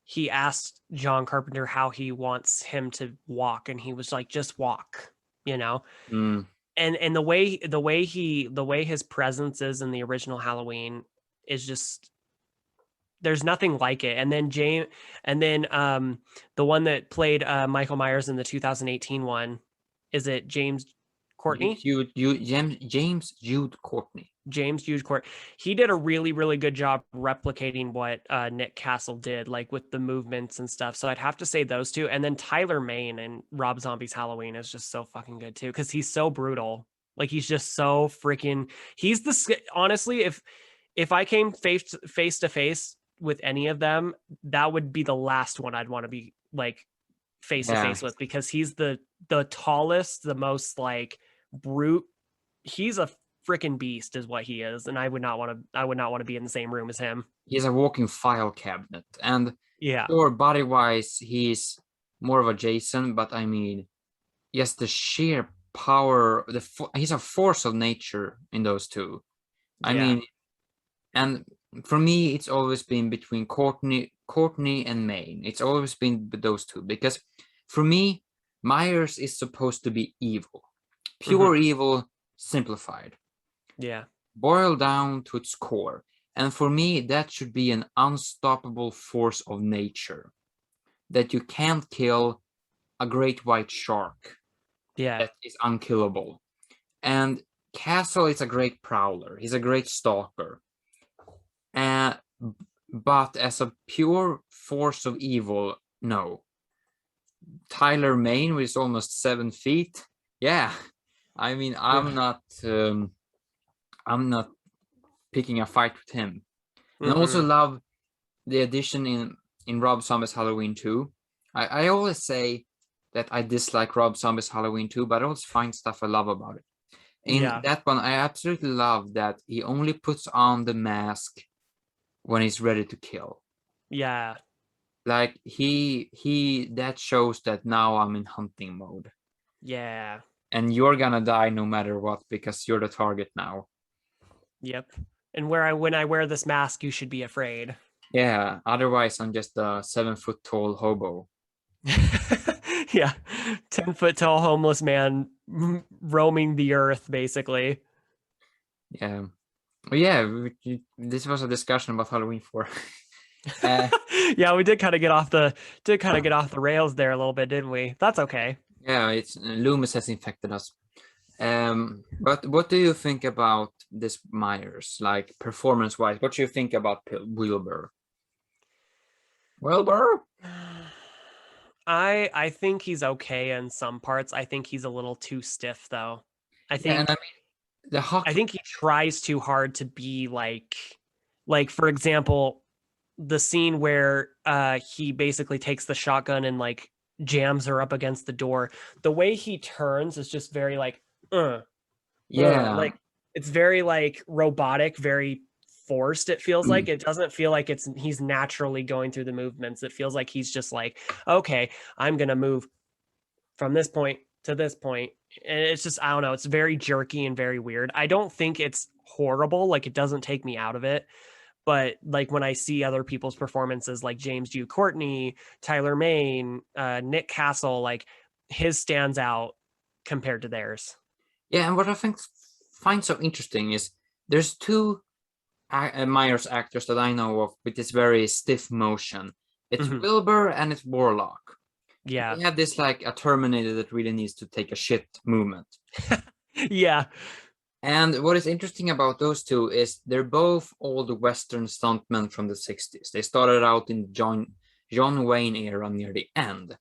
Speaker 2: he asked John Carpenter how he wants him to walk, and he was like, just walk, you know?
Speaker 1: Mm.
Speaker 2: And the way his presence is in the original Halloween is just, there's nothing like it. And then the one that played Michael Myers in the 2018 one, is it James Courtney.
Speaker 1: James Jude Courtney.
Speaker 2: James Hughes Court. He did a really, really good job replicating what Nick Castle did, like with the movements and stuff. So I'd have to say those two. And then Tyler Mane and Rob Zombie's Halloween is just so fucking good too, because he's so brutal. Like he's just so freaking. He's the honestly, if I came face to face with any of them, that would be the last one I'd want to be like face to face with, because he's the tallest, the most like brute. He's a freaking beast is what he is, and I would not want to be in the same room as him.
Speaker 1: He's a walking file cabinet, and
Speaker 2: Yeah,
Speaker 1: sure, body wise he's more of a Jason, but I mean, yes, the sheer power, he's a force of nature in those two. I mean, and for me it's always been between Courtney and Mane. It's always been those two, because for me Myers is supposed to be evil, pure evil, simplified, boiled down to its core. And for me, that should be an unstoppable force of nature that you can't kill. A great white shark that is unkillable. And Castle is a great prowler. He's a great stalker. But as a pure force of evil, no. Tyler Mane, with almost 7 feet. Yeah. I mean, I'm not picking a fight with him. And I also love the addition in Rob Zombie's Halloween 2. I always say that I dislike Rob Zombie's Halloween 2, but I always find stuff I love about it. In that one, I absolutely love that he only puts on the mask when he's ready to kill.
Speaker 2: Yeah.
Speaker 1: Like he that shows that now I'm in hunting mode.
Speaker 2: Yeah.
Speaker 1: And you're gonna die no matter what, because you're the target now.
Speaker 2: Yep. And when I wear this mask, you should be afraid.
Speaker 1: Yeah, otherwise I'm just a 7-foot tall hobo.
Speaker 2: Yeah, 10-foot tall homeless man roaming the earth, basically.
Speaker 1: Yeah. Well, yeah, this was a discussion about Halloween 4.
Speaker 2: Yeah, we did kind of get off the rails there a little bit, didn't we? That's okay.
Speaker 1: Yeah, it's Loomis has infected us. But what do you think about this Myers, like performance-wise? What do you think about Wilbur? Wilbur?
Speaker 2: I think he's okay in some parts. I think he's a little too stiff, though. I think I think he tries too hard to be like for example, the scene where he basically takes the shotgun and like jams her up against the door. The way he turns is just very like like it's very like robotic, very forced. It feels like it doesn't feel like he's naturally going through the movements. It feels like he's just like, okay, I'm gonna move from this point to this point, and it's just, I don't know, it's very jerky and very weird. I don't think it's horrible, like it doesn't take me out of it, but like when I see other people's performances like James Dew Courtney, Tyler Mane, Nick Castle, like his stands out compared to theirs.
Speaker 1: Yeah, and what I find so interesting is there's two Myers actors that I know of with this very stiff motion. It's Wilbur and it's Warlock.
Speaker 2: Yeah.
Speaker 1: They have this like a Terminator that really needs to take a shit movement.
Speaker 2: Yeah.
Speaker 1: And what is interesting about those two is they're both old Western stuntmen from the 60s. They started out in John Wayne era near the end,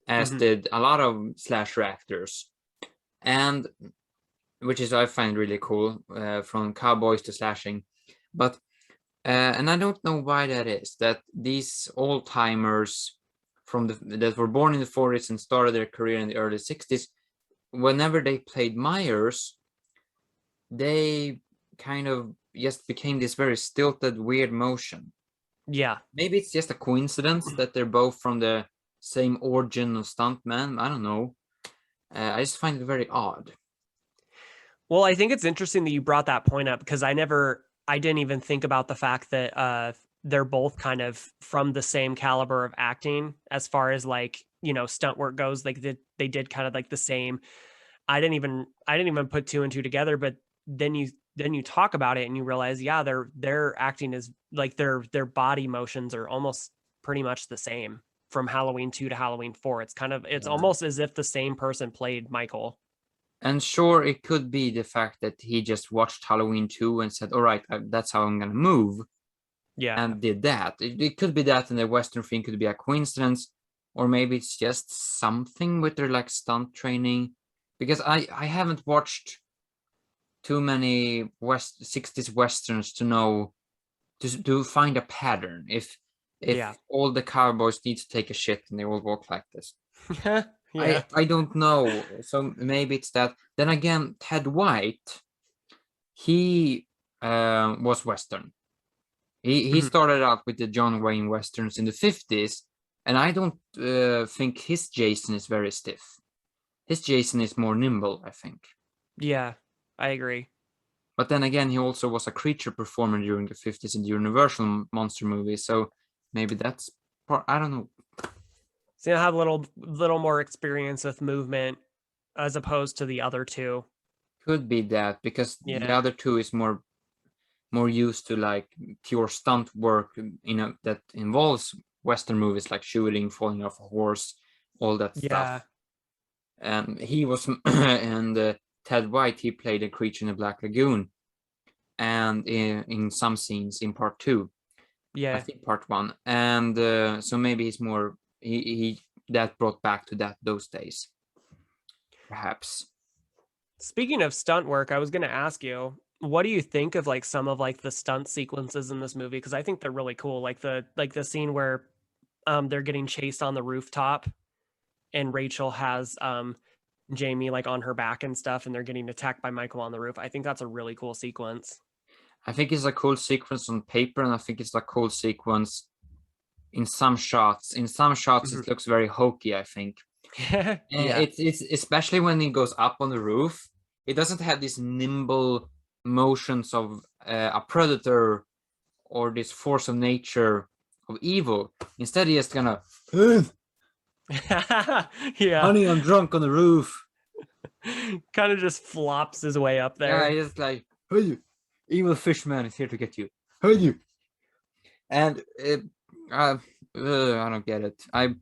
Speaker 1: as did a lot of slasher actors. And which is I find really cool, from cowboys to slashing. But and I don't know why that is, that these old timers that were born in the 40s and started their career in the early 60s, whenever they played Myers, they kind of just became this very stilted, weird motion.
Speaker 2: Yeah.
Speaker 1: Maybe it's just a coincidence that they're both from the same origin of stuntman. I don't know. I just find it very odd.
Speaker 2: Well, I think it's interesting that you brought that point up, because I didn't even think about the fact that they're both kind of from the same caliber of acting as far as like, you know, stunt work goes. Like they did kind of like the same. I didn't even put two and two together, but then you talk about it and you realize, yeah, their acting is like their body motions are almost pretty much the same from Halloween 2 to Halloween 4. It's almost as if the same person played Michael.
Speaker 1: And sure, it could be the fact that he just watched Halloween 2 and said, all right, that's how I'm going to move,
Speaker 2: Yeah.
Speaker 1: and did that. It could be that, and the Western thing could be a coincidence, or maybe it's just something with their like stunt training. Because I haven't watched too many 60s Westerns to know, to find a pattern. If
Speaker 2: Yeah.
Speaker 1: all the cowboys need to take a shit and they all walk like this.
Speaker 2: Yeah.
Speaker 1: I don't know. So maybe it's that. Then again, Ted White, he was Western. He
Speaker 2: Mhm.
Speaker 1: started out with the John Wayne Westerns in the 50s, and I don't think his Jason is very stiff. His Jason is more nimble, I think.
Speaker 2: Yeah. I agree.
Speaker 1: But then again, he also was a creature performer during the 50s in the Universal monster movies, so maybe that's part. I don't know.
Speaker 2: So you have a little more experience with movement as opposed to the other two.
Speaker 1: Could be that because the
Speaker 2: Yeah.
Speaker 1: other two is more used to like pure stunt work, that involves Western movies like shooting, falling off a horse, all that
Speaker 2: Yeah.
Speaker 1: stuff. He was and Ted White, he played a creature in the Black Lagoon, and in some scenes in part two, I
Speaker 2: Yeah.
Speaker 1: think part one, and so maybe he's more he that brought back to those days, perhaps.
Speaker 2: Speaking of stunt work, I was going to ask you, what do you think of like some of like the stunt sequences in this movie? Because I think they're really cool. Like the scene where they're getting chased on the rooftop and Rachel has Jamie like on her back and stuff, and they're getting attacked by Michael on the roof. I think that's a really cool sequence.
Speaker 1: I think it's a cool sequence on paper, and I think it's a cool sequence in some shots. In some shots,
Speaker 2: Mhm.
Speaker 1: it looks very hokey, I think.
Speaker 2: Yeah.
Speaker 1: It's especially when he goes up on the roof. It doesn't have these nimble motions of a predator or this force of nature of evil. Instead, he just gonna, "Hey,
Speaker 2: Yeah.
Speaker 1: honey, I'm drunk on the roof."
Speaker 2: Kind of just flops his way up
Speaker 1: Yeah,
Speaker 2: there.
Speaker 1: he's like, "Hey, evil fishman is here to get you. Hey, you." And I don't get it. I'm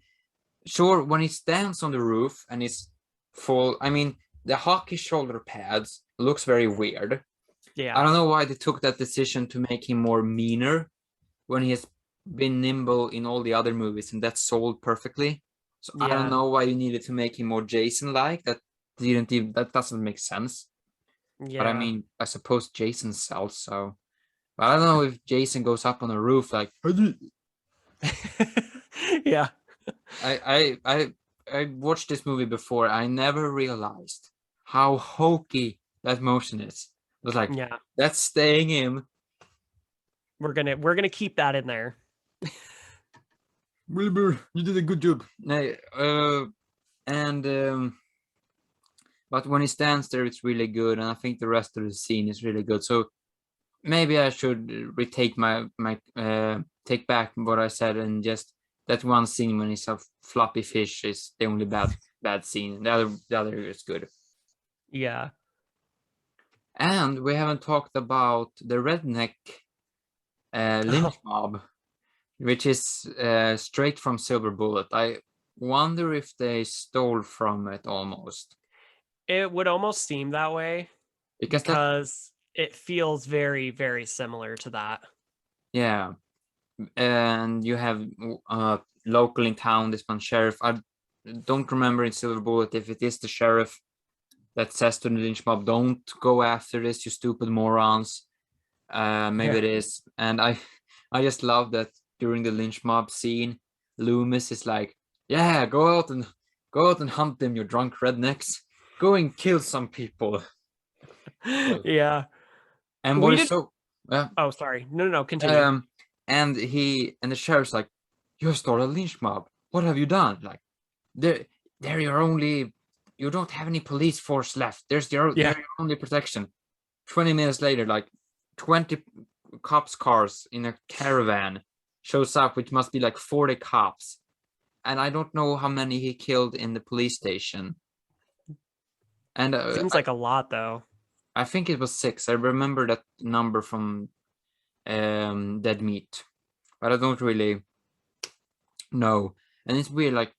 Speaker 1: sure when he stands on the roof and he's full. I mean, the hockey shoulder pads looks very weird. I
Speaker 2: Yeah.
Speaker 1: don't know why they took that decision to make him more meaner when he has been nimble in all the other movies, and that's sold perfectly. So I don't
Speaker 2: Yeah.
Speaker 1: know why you needed to make him more Jason-like. That doesn't make sense. But I
Speaker 2: Yeah.
Speaker 1: mean, I suppose Jason sells, so. But I don't know if Jason goes up on a roof like,
Speaker 2: Yeah.
Speaker 1: I watched this movie before. I never realized how hokey that motion is. It was like,
Speaker 2: Yeah.
Speaker 1: that's staying in.
Speaker 2: We're gonna keep that in there.
Speaker 1: Wilbur, you did a good job. And but when he stands there, it's really good, and I think the rest of the scene is really good. So maybe I should retake my take back what I said, and just that one scene when he's a floppy fish is the only bad scene. The other is good.
Speaker 2: Yeah.
Speaker 1: And we haven't talked about the redneck lynch
Speaker 2: Oh,
Speaker 1: mob, which is straight from Silver Bullet. I wonder if they stole from it almost,
Speaker 2: it would almost seem that way
Speaker 1: because that,
Speaker 2: because it feels very, very similar to that.
Speaker 1: yeah. And you have local in town, this one sheriff. I don't remember in Silver Bullet if it is the sheriff that says to the lynch mob, "Don't go after this, you stupid morons." Maybe
Speaker 2: Yeah.
Speaker 1: it is, and I just love that during the lynch mob scene, Loomis is like, "Yeah, go out and hunt them, you drunk rednecks. Go and kill some people." So,
Speaker 2: Yeah.
Speaker 1: and what
Speaker 2: We
Speaker 1: is
Speaker 2: didn't.
Speaker 1: so, uh,
Speaker 2: Oh, sorry. No, no, no. Continue.
Speaker 1: um, and the sheriff's like, "You started a lynch mob. What have you done? Like, they're they're your only. You don't have any police force left.
Speaker 2: Yeah.
Speaker 1: They're your only protection." 20 minutes later, like 20 cops cars in a caravan shows up, which must be like 40 cops. And I don't know how many he killed in the police station. And
Speaker 2: Seems like a lot, though.
Speaker 1: I think it was 6. I remember that number from Dead Meat, but I don't really know. And it's weird, like,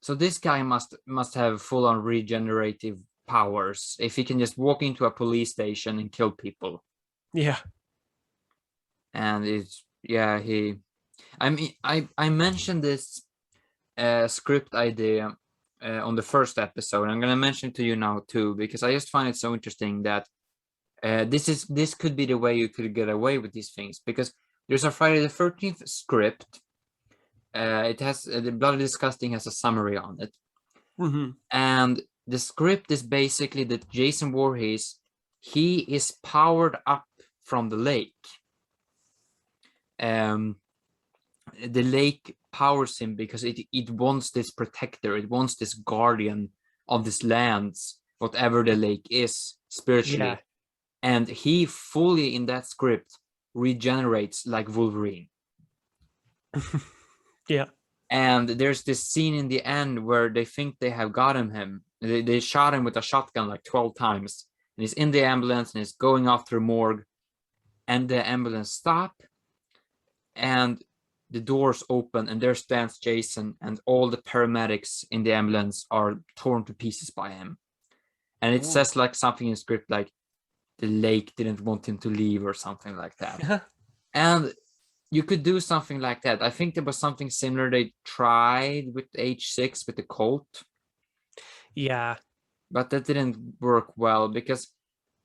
Speaker 1: so this guy must have full on regenerative powers if he can just walk into a police station and kill people.
Speaker 2: Yeah.
Speaker 1: And it's yeah, I mean, I mentioned this script idea on the first episode. I'm gonna mention it to you now too, because I just find it so interesting that this could be the way you could get away with these things, because there's a Friday the 13th script. It has the Bloody Disgusting has a summary on it, and the script is basically that Jason Voorhees, he is powered up from the lake. The lake powers him because it wants this protector, it wants this guardian of this lands, whatever the lake is spiritually.
Speaker 2: Yeah.
Speaker 1: And he fully in that script regenerates like Wolverine.
Speaker 2: Yeah.
Speaker 1: And there's this scene in the end where they think they have gotten him. They shot him with a shotgun like 12 times. And he's in the ambulance and he's going after morgue. And the ambulance stop. And the doors open and there stands Jason, and all the paramedics in the ambulance are torn to pieces by him. And it says like something in script like the lake didn't want him to leave or something like that. And you could do something like that. I think there was something similar they tried with H6 with the Colt.
Speaker 2: Yeah.
Speaker 1: But that didn't work well because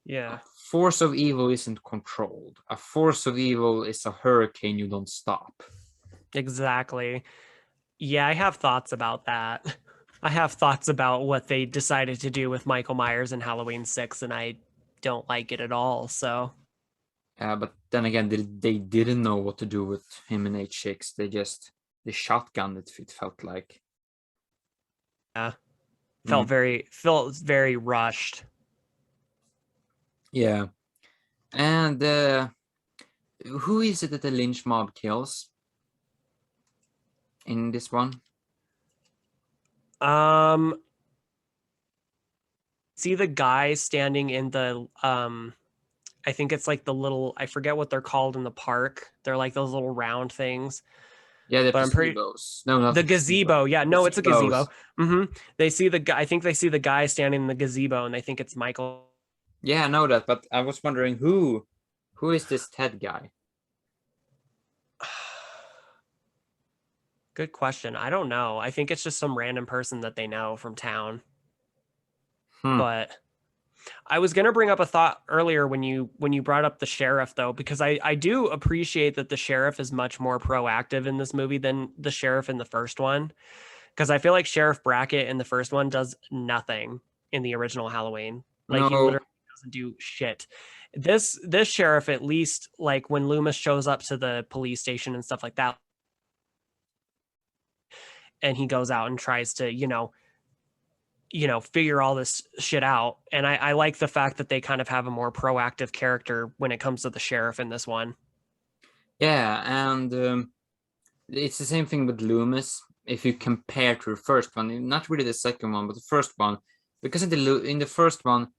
Speaker 1: a force of evil isn't controlled. A force of evil is a hurricane you don't stop.
Speaker 2: Exactly. Yeah, I have thoughts about that. I have thoughts about what they decided to do with Michael Myers in Halloween 6, and I don't like it at all, so.
Speaker 1: But then again, they didn't know what to do with him in H6. They shotgunned it, it felt like.
Speaker 2: Yeah. Felt very rushed.
Speaker 1: Yeah. And who is it that the lynch mob kills in this one?
Speaker 2: See the guy standing in the I think it's like the little, I forget what they're called in the park. They're like those little round things.
Speaker 1: Yeah, the
Speaker 2: but I'm pretty
Speaker 1: gazebos. No, not
Speaker 2: the gazebo. Yeah, no, it's a gazebo. They see the guy. I think they see the guy standing in the gazebo, and they think it's Michael.
Speaker 1: Yeah, I know that, but I was wondering who is this Ted guy?
Speaker 2: Good question. I don't know. I think it's just some random person that they know from town. But I was gonna bring up a thought earlier when you brought up the sheriff, though, because I do appreciate that the sheriff is much more proactive in this movie than the sheriff in the first one. Because I feel like Sheriff Brackett in the first one does nothing in the original Halloween. Like he literally doesn't do shit. This sheriff, at least, like when Loomis shows up to the police station and stuff like that, and he goes out and tries to, figure all this shit out. And I like the fact that they kind of have a more proactive character when it comes to the sheriff in this one.
Speaker 1: Yeah, and it's the same thing with Loomis. If you compare to the first one, not really the second one, but the first one, because in the first one,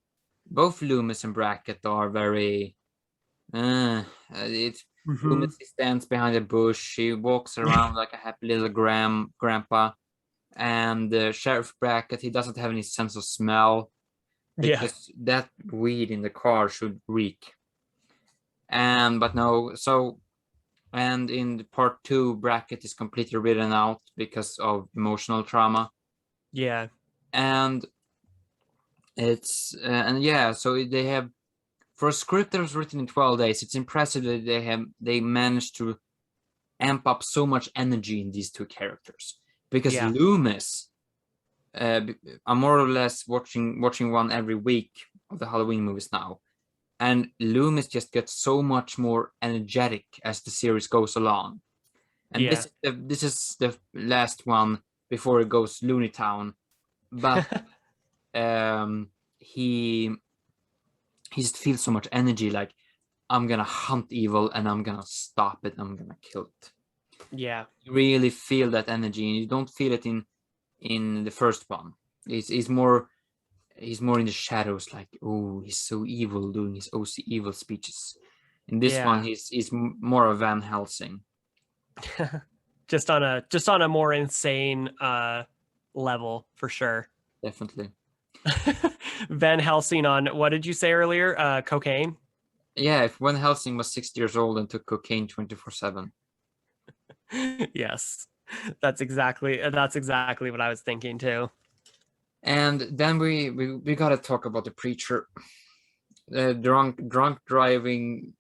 Speaker 1: both Loomis and Brackett are very. Loomis stands behind a bush. He walks around like a happy little grandpa, and Sheriff Brackett, he doesn't have any sense of smell because that weed in the car should reek. But no, so. And in part 2, Brackett is completely written out because of emotional trauma.
Speaker 2: Yeah.
Speaker 1: And it's so they have, for a script that was written in 12 days, it's impressive that they managed to amp up so much energy in these two characters. Because Loomis, I'm more or less watching one every week of the Halloween movies now. And Loomis just gets so much more energetic as the series goes along. And this is the last one before it goes Looney Town. But he just feels so much energy, like, I'm gonna hunt evil and I'm gonna stop it, I'm gonna kill it.
Speaker 2: Yeah.
Speaker 1: You really feel that energy, and you don't feel it in the first one. He's more in the shadows, like, oh, he's so evil, doing his OC evil speeches. In this one, he's more of Van Helsing.
Speaker 2: just on a more insane level, for sure.
Speaker 1: Definitely.
Speaker 2: Van Helsing on, what did you say earlier? Cocaine?
Speaker 1: Yeah, if Van Helsing was 60 years old and took cocaine 24/7.
Speaker 2: Yes. That's exactly what I was thinking too.
Speaker 1: And then we gotta talk about the preacher, the drunk driving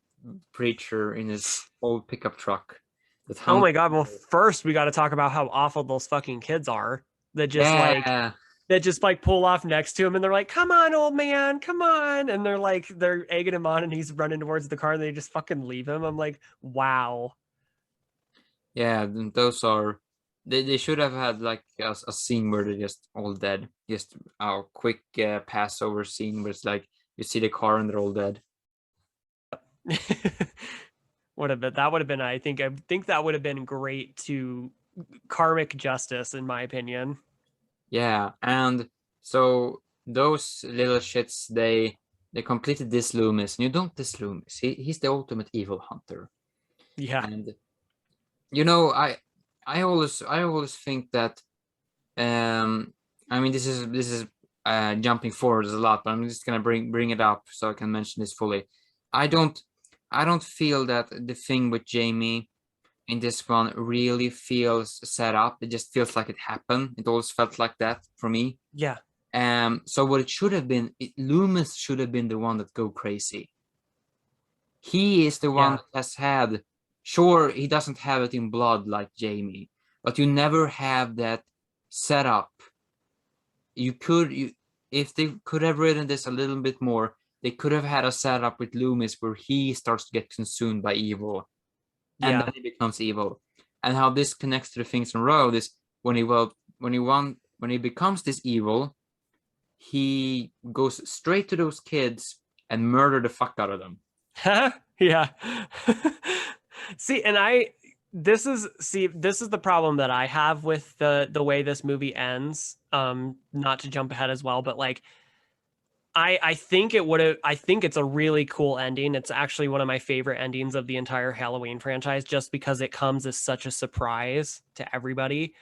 Speaker 1: preacher in his old pickup truck. That
Speaker 2: Oh
Speaker 1: hung.
Speaker 2: my God. Well, first we got to talk about how awful those fucking kids are that just like
Speaker 1: Yeah,
Speaker 2: pull off next to him and they're like, come on, old man, come on. And they're egging him on and he's running towards the car and they just fucking leave him. I'm like, wow.
Speaker 1: yeah. Those are. They should have had like a scene where they're just all dead. Just a quick Passover scene where it's like you see the car and they're all dead.
Speaker 2: Would have been, I think that would have been great to karmic justice, in my opinion.
Speaker 1: Yeah, and so those little shits they completed this Loomis, and you don't diss Loomis. He's the ultimate evil hunter.
Speaker 2: Yeah.
Speaker 1: And you know, I always think that I mean this is jumping forward a lot, but I'm just gonna bring it up so I can mention this fully. I don't I don't feel that the thing with Jamie in this one really feels set up. It just feels like it happened. It always felt like that for me.
Speaker 2: Yeah.
Speaker 1: So what it should have been, Loomis should have been the one that go crazy. He is the one
Speaker 2: Yeah.
Speaker 1: that has had, sure, he doesn't have it in blood like Jamie, but you never have that setup. If they could have written this a little bit more, they could have had a setup with Loomis where he starts to get consumed by evil, and
Speaker 2: Yeah.
Speaker 1: then he becomes evil. And how this connects to the things in row is when he becomes this evil, he goes straight to those kids and murder the fuck out of them.
Speaker 2: Yeah. See, and this is the problem that I have with the way this movie ends. Not to jump ahead as well, but like I think it would have I think it's a really cool ending. It's actually one of my favorite endings of the entire Halloween franchise just because it comes as such a surprise to everybody.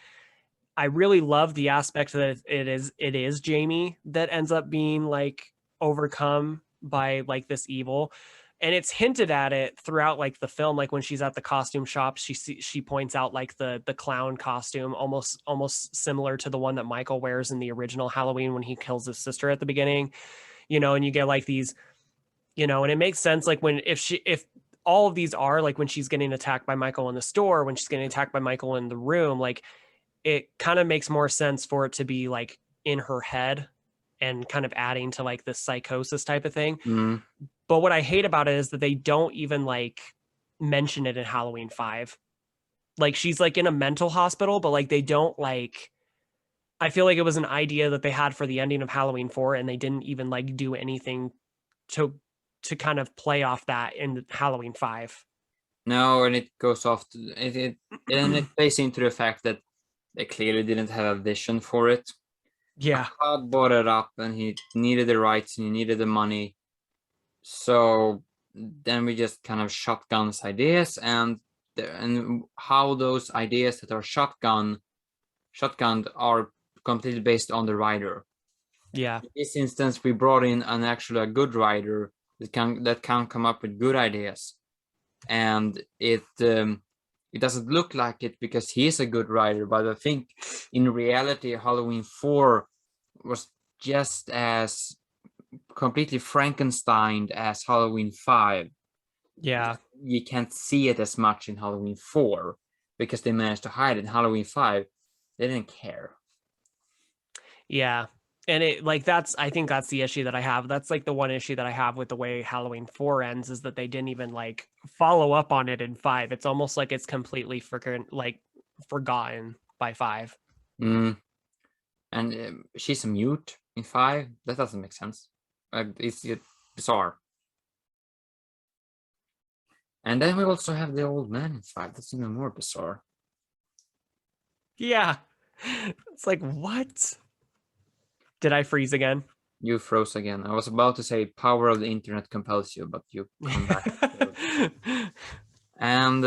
Speaker 2: I really love the aspect that it is Jamie that ends up being like overcome by like this evil. And it's hinted at it throughout like the film, like when she's at the costume shop, she points out like the clown costume, almost similar to the one that Michael wears in the original Halloween when he kills his sister at the beginning, and you get like these, and it makes sense like if all of these are like when she's getting attacked by Michael in the store, when she's getting attacked by Michael in the room, like it kind of makes more sense for it to be like in her head and kind of adding to like this psychosis type of thing.
Speaker 1: Mm.
Speaker 2: But what I hate about it is that they don't even like mention it in Halloween 5. Like she's like in a mental hospital, but like they don't like I feel like it was an idea that they had for the ending of Halloween 4 and they didn't even like do anything to kind of play off that in Halloween 5.
Speaker 1: No, and it goes off to, it plays into the fact that they clearly didn't have a vision for it.
Speaker 2: Yeah.
Speaker 1: God bought it up and he needed the rights and he needed the money. So then we just kind of shotguns ideas and how those ideas that are shotgunned are completely based on the writer.
Speaker 2: Yeah.
Speaker 1: In this instance, we brought in a good writer that can come up with good ideas, and it doesn't look like it because he is a good writer. But I think in reality, Halloween 4 was just as completely Frankenstein as Halloween 5.
Speaker 2: Yeah.
Speaker 1: You can't see it as much in Halloween 4 because they managed to hide it. In Halloween 5, they didn't care.
Speaker 2: Yeah. And I think that's the issue that I have. That's like the one issue that I have with the way Halloween 4 ends is that they didn't even like follow up on it in 5. It's almost like it's completely forgotten by 5.
Speaker 1: Mm. And she's a mute in 5. That doesn't make sense. It's bizarre. And then we also have the old man in 5. That's even more bizarre.
Speaker 2: Yeah. It's like, what? Did I freeze again?
Speaker 1: You froze again. I was about to say power of the internet compels you, but you come back. And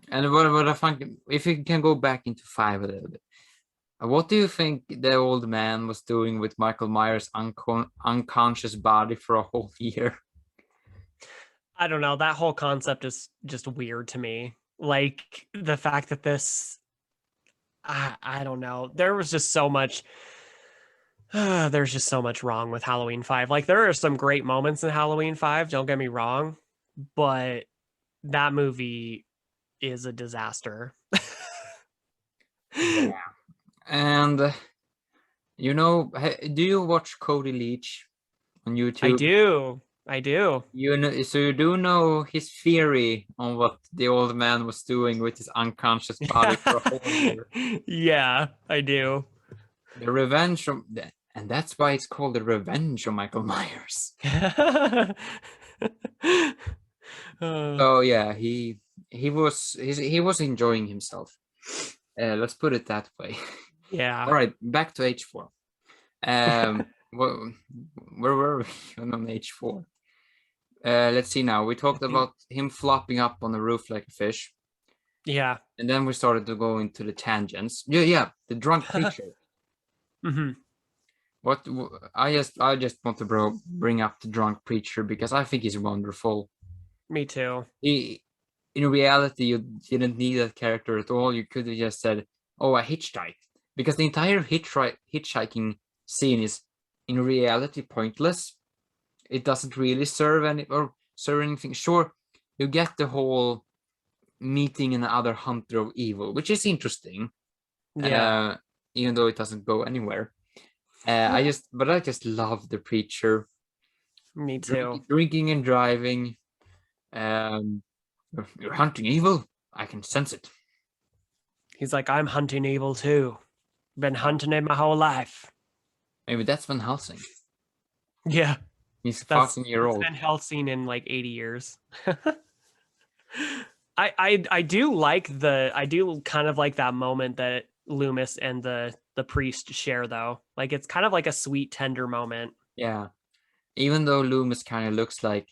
Speaker 1: what I find, if you can go back into 5 a little bit, What do you think the old man was doing with Michael Myers' unconscious body for a whole year?
Speaker 2: I don't know. That whole concept is just weird to me. Like the fact that I don't know. There was just so much. There's just so much wrong with Halloween 5. Like there are some great moments in Halloween 5, don't get me wrong, but that movie is a disaster.
Speaker 1: Yeah. And do you watch Cody Leach on
Speaker 2: I
Speaker 1: YouTube?
Speaker 2: do. I do.
Speaker 1: You know, so you do know his theory on what the old man was doing with his unconscious body for a whole year.
Speaker 2: Yeah, I do.
Speaker 1: The revenge from, and that's why it's called the Revenge of Michael Myers.
Speaker 2: Uh,
Speaker 1: So yeah, he was enjoying himself. Let's put it that way.
Speaker 2: yeah.
Speaker 1: All right, back to H4. Where were we on H4? Let's see now. We talked about him flopping up on the roof like a fish.
Speaker 2: Yeah.
Speaker 1: And then we started to go into the tangents. Yeah, the drunk preacher.
Speaker 2: hmm
Speaker 1: What I just want to bring up the drunk preacher because I think he's wonderful.
Speaker 2: Me too.
Speaker 1: In reality, you didn't need that character at all. You could have just said, "Oh, I hitchhiked," because the entire hitchhiking scene is, in reality, pointless. It doesn't really serve anything. Sure, you get the whole meeting another hunter of evil, which is interesting,
Speaker 2: Yeah.
Speaker 1: even though it doesn't go anywhere. I just love the preacher
Speaker 2: Me too.
Speaker 1: drinking and driving. Um, you're hunting evil. I can sense it.
Speaker 2: He's like, I'm hunting evil too. Been
Speaker 1: Oh,
Speaker 2: hunting it my whole life.
Speaker 1: maybe that's Van Helsing.
Speaker 2: Yeah.
Speaker 1: He's a
Speaker 2: That's
Speaker 1: 1,000-year
Speaker 2: it's
Speaker 1: old.
Speaker 2: been Helsing in like 80 years. I do kind of like that moment that Loomis and the priest share though. Like it's kind of like a sweet tender moment.
Speaker 1: Yeah. Even though Loomis kind of looks like,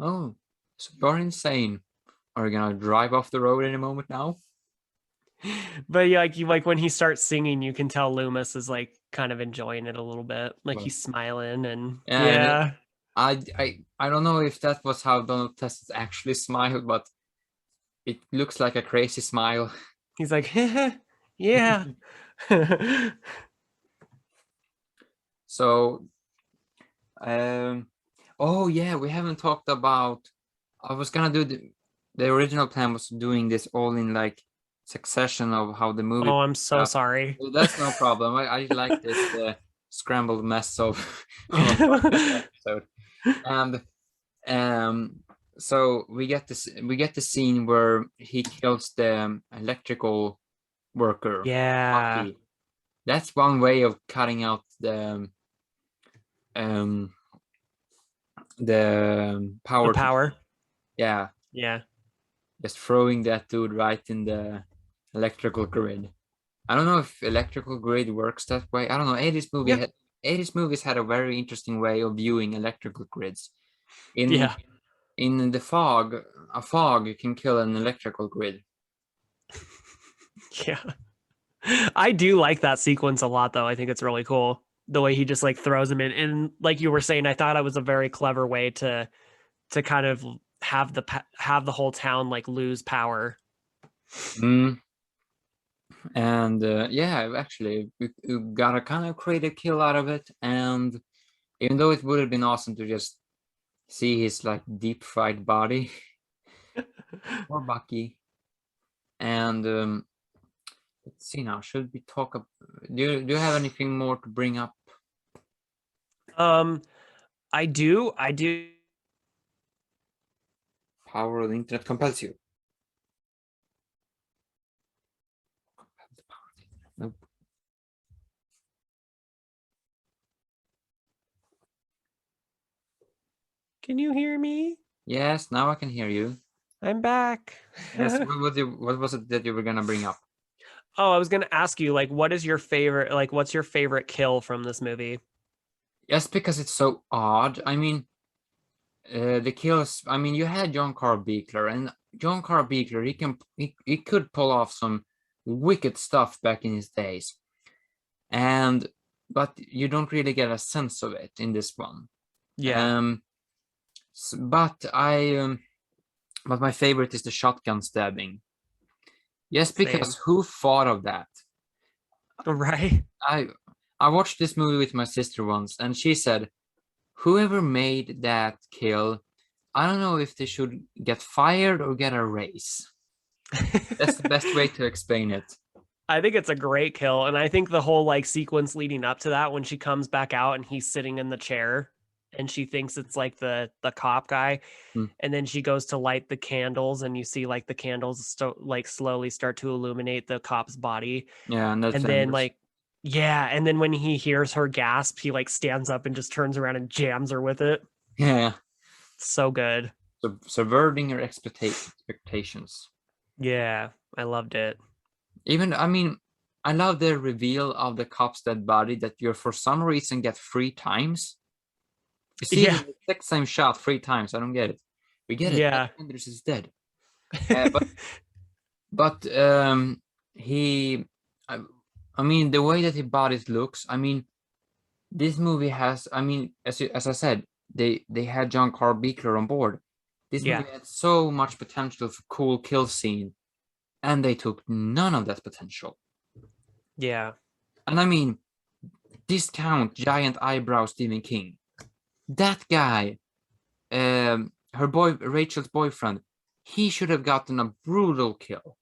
Speaker 1: oh, so you're insane. Are you gonna drive off the road in a moment now?
Speaker 2: But yeah, like you like when he starts singing, you can tell Loomis is like kind of enjoying it a little bit. Like
Speaker 1: Well,
Speaker 2: he's smiling and
Speaker 1: and
Speaker 2: yeah.
Speaker 1: I don't know if that was how Donald Test actually smiled, but it looks like a crazy smile.
Speaker 2: He's like, yeah.
Speaker 1: So, oh yeah, we haven't talked about. I was gonna do the original plan was doing this all in like succession of how the movie.
Speaker 2: Oh, I'm so sorry.
Speaker 1: That's no problem. I like this scrambled mess of, of a podcast episode. And so we get the scene where he kills the electrical worker,
Speaker 2: Yeah.
Speaker 1: Bucky. That's one way of cutting out um the
Speaker 2: The
Speaker 1: power.
Speaker 2: power.
Speaker 1: Yeah,
Speaker 2: Yeah.
Speaker 1: just throwing that dude right in the electrical grid. I don't know if electrical grid works that way. I don't know. 80s movies had a very interesting way of viewing electrical grids. In
Speaker 2: Yeah.
Speaker 1: in the fog, a fog can kill an electrical grid.
Speaker 2: Yeah. I do like that sequence a lot though. I think it's really cool. The way he just like throws him in. And like you were saying, I thought it was a very clever way to kind of have the whole town like lose power.
Speaker 1: Mm. And yeah, actually, we got a kind of create a kill out of it. And even though it would have been awesome to just see his like deep fried body, or Bucky. And let's see now. Should we talk? Do you have anything more to bring up?
Speaker 2: Um I do.
Speaker 1: Power of the internet compels you. Nope.
Speaker 2: Can you hear me?
Speaker 1: Yes, now I can hear you.
Speaker 2: I'm back.
Speaker 1: Yes, what was it that you were gonna bring up?
Speaker 2: Oh, I was gonna ask you, like, what's your favorite kill from this movie?
Speaker 1: Just because it's so odd. I mean, the kills. I mean, you had John Carl Beekler, and John Carl Beekler, he could pull off some wicked stuff back in his days. and but you don't really get a sense of it in this one.
Speaker 2: Yeah,
Speaker 1: Um, but but my favorite is the shotgun stabbing. Yes, because
Speaker 2: same.
Speaker 1: who thought of that?
Speaker 2: Right?
Speaker 1: I I watched this movie with my sister once, and she said, "Whoever made that kill, I don't know if they should get fired or get a raise." That's the best way to explain it.
Speaker 2: I think it's a great kill, and I think the whole like sequence leading up to that, when she comes back out and he's sitting in the chair, and she thinks it's like the cop guy,
Speaker 1: Hmm.
Speaker 2: and then she goes to light the candles, and you see like the candles like slowly start to illuminate the cop's body,
Speaker 1: Yeah, and that's
Speaker 2: and then
Speaker 1: Anders.
Speaker 2: like yeah, and then when he hears her gasp, he like stands up and just turns around and jams her with it.
Speaker 1: Yeah,
Speaker 2: So good.
Speaker 1: subverting your expectations.
Speaker 2: Yeah, I loved it.
Speaker 1: Even, I mean, I love the reveal of the cop's dead body that you for some reason get 3 times. You see
Speaker 2: Yeah,
Speaker 1: the exact same shot 3 times. I don't get it. We get it.
Speaker 2: yeah.
Speaker 1: Anders is dead. But he, I, I mean, the way that his body looks. I mean, this movie has. I mean, as I said, they had John Carl Beekler on board. This
Speaker 2: Yeah,
Speaker 1: movie had so much potential for cool kill scene, and they took none of that potential.
Speaker 2: yeah,
Speaker 1: And I mean, discount giant eyebrow Stephen King. That guy, her boy Rachel's boyfriend, he should have gotten a brutal kill.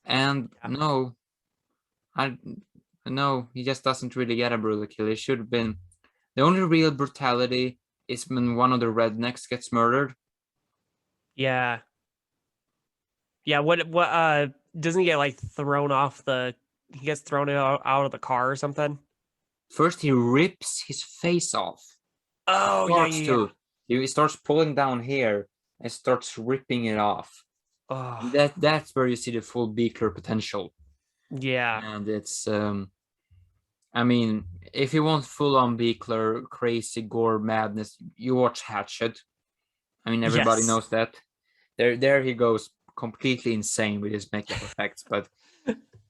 Speaker 1: And
Speaker 2: yeah.
Speaker 1: no, I no, he just doesn't really get a brutal kill. It should have been the only real brutality is when one of the rednecks gets murdered.
Speaker 2: Yeah. Yeah, what doesn't he get like thrown off the he gets thrown out of the car or something?
Speaker 1: First, he rips his face off. He
Speaker 2: Oh, yeah,
Speaker 1: starts
Speaker 2: yeah, yeah.
Speaker 1: to he starts pulling down here and starts ripping it off.
Speaker 2: Oh,
Speaker 1: That's where you see the full Beaker potential.
Speaker 2: yeah.
Speaker 1: And it's I mean, if you want full on Beakler, crazy gore madness, you watch Hatchet. I mean, everybody
Speaker 2: Yes.
Speaker 1: knows that. There he goes completely insane with his makeup effects, but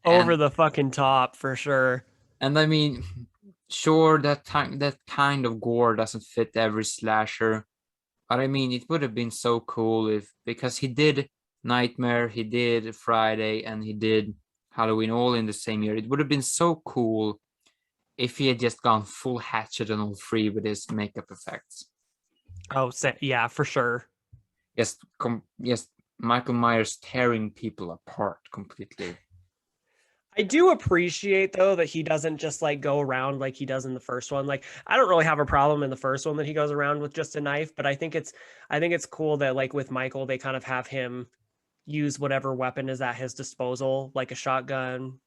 Speaker 2: Over
Speaker 1: and
Speaker 2: the fucking top for sure.
Speaker 1: I mean, sure that kind of gore doesn't fit every slasher, but I mean, it would have been so cool if because he did Nightmare, he did Friday, and he did Halloween all in the same year. It would have been so cool if he had just gone full Hatchet on all three with his makeup effects.
Speaker 2: Oh, yeah, for sure.
Speaker 1: Just Michael Myers tearing people apart completely.
Speaker 2: I do appreciate though that he doesn't just like go around like he does in the first one. Like I don't really have a problem in the first one that he goes around with just a knife, but I think it's cool that like with Michael they kind of have him use whatever weapon is at his disposal, like a shotgun,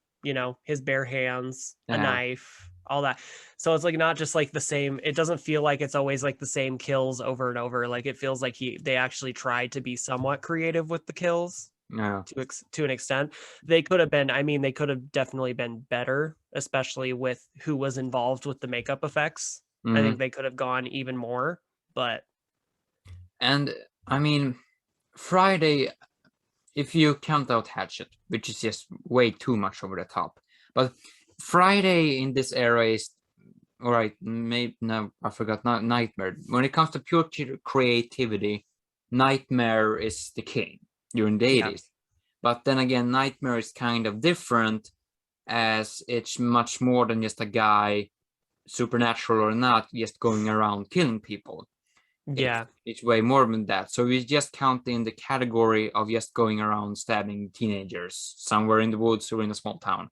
Speaker 2: his bare hands, a
Speaker 1: Yeah,
Speaker 2: knife, all that. So it's like not just like the same. It doesn't feel like it's always like the same kills over and over. Like it feels like they actually tried to be somewhat creative with the kills
Speaker 1: yeah.
Speaker 2: to an extent. They could have been. I mean, they could have definitely been better, especially with who was involved with the makeup effects. I
Speaker 1: Mm.
Speaker 2: think they could have gone even more, but
Speaker 1: And I mean, Friday, if you count out Hatchet, which is just way too much over the top, but Friday in this era is all right. Maybe no, I forgot. Not Nightmare. When it comes to pure creativity, Nightmare is the king during the
Speaker 2: yeah,
Speaker 1: 80s. But then again, Nightmare is kind of different as it's much more than just a guy, supernatural or not, just going around killing people. It's
Speaker 2: yeah,
Speaker 1: it's way more than that. So we just count in the category of just going around stabbing teenagers somewhere in the woods or in a small town.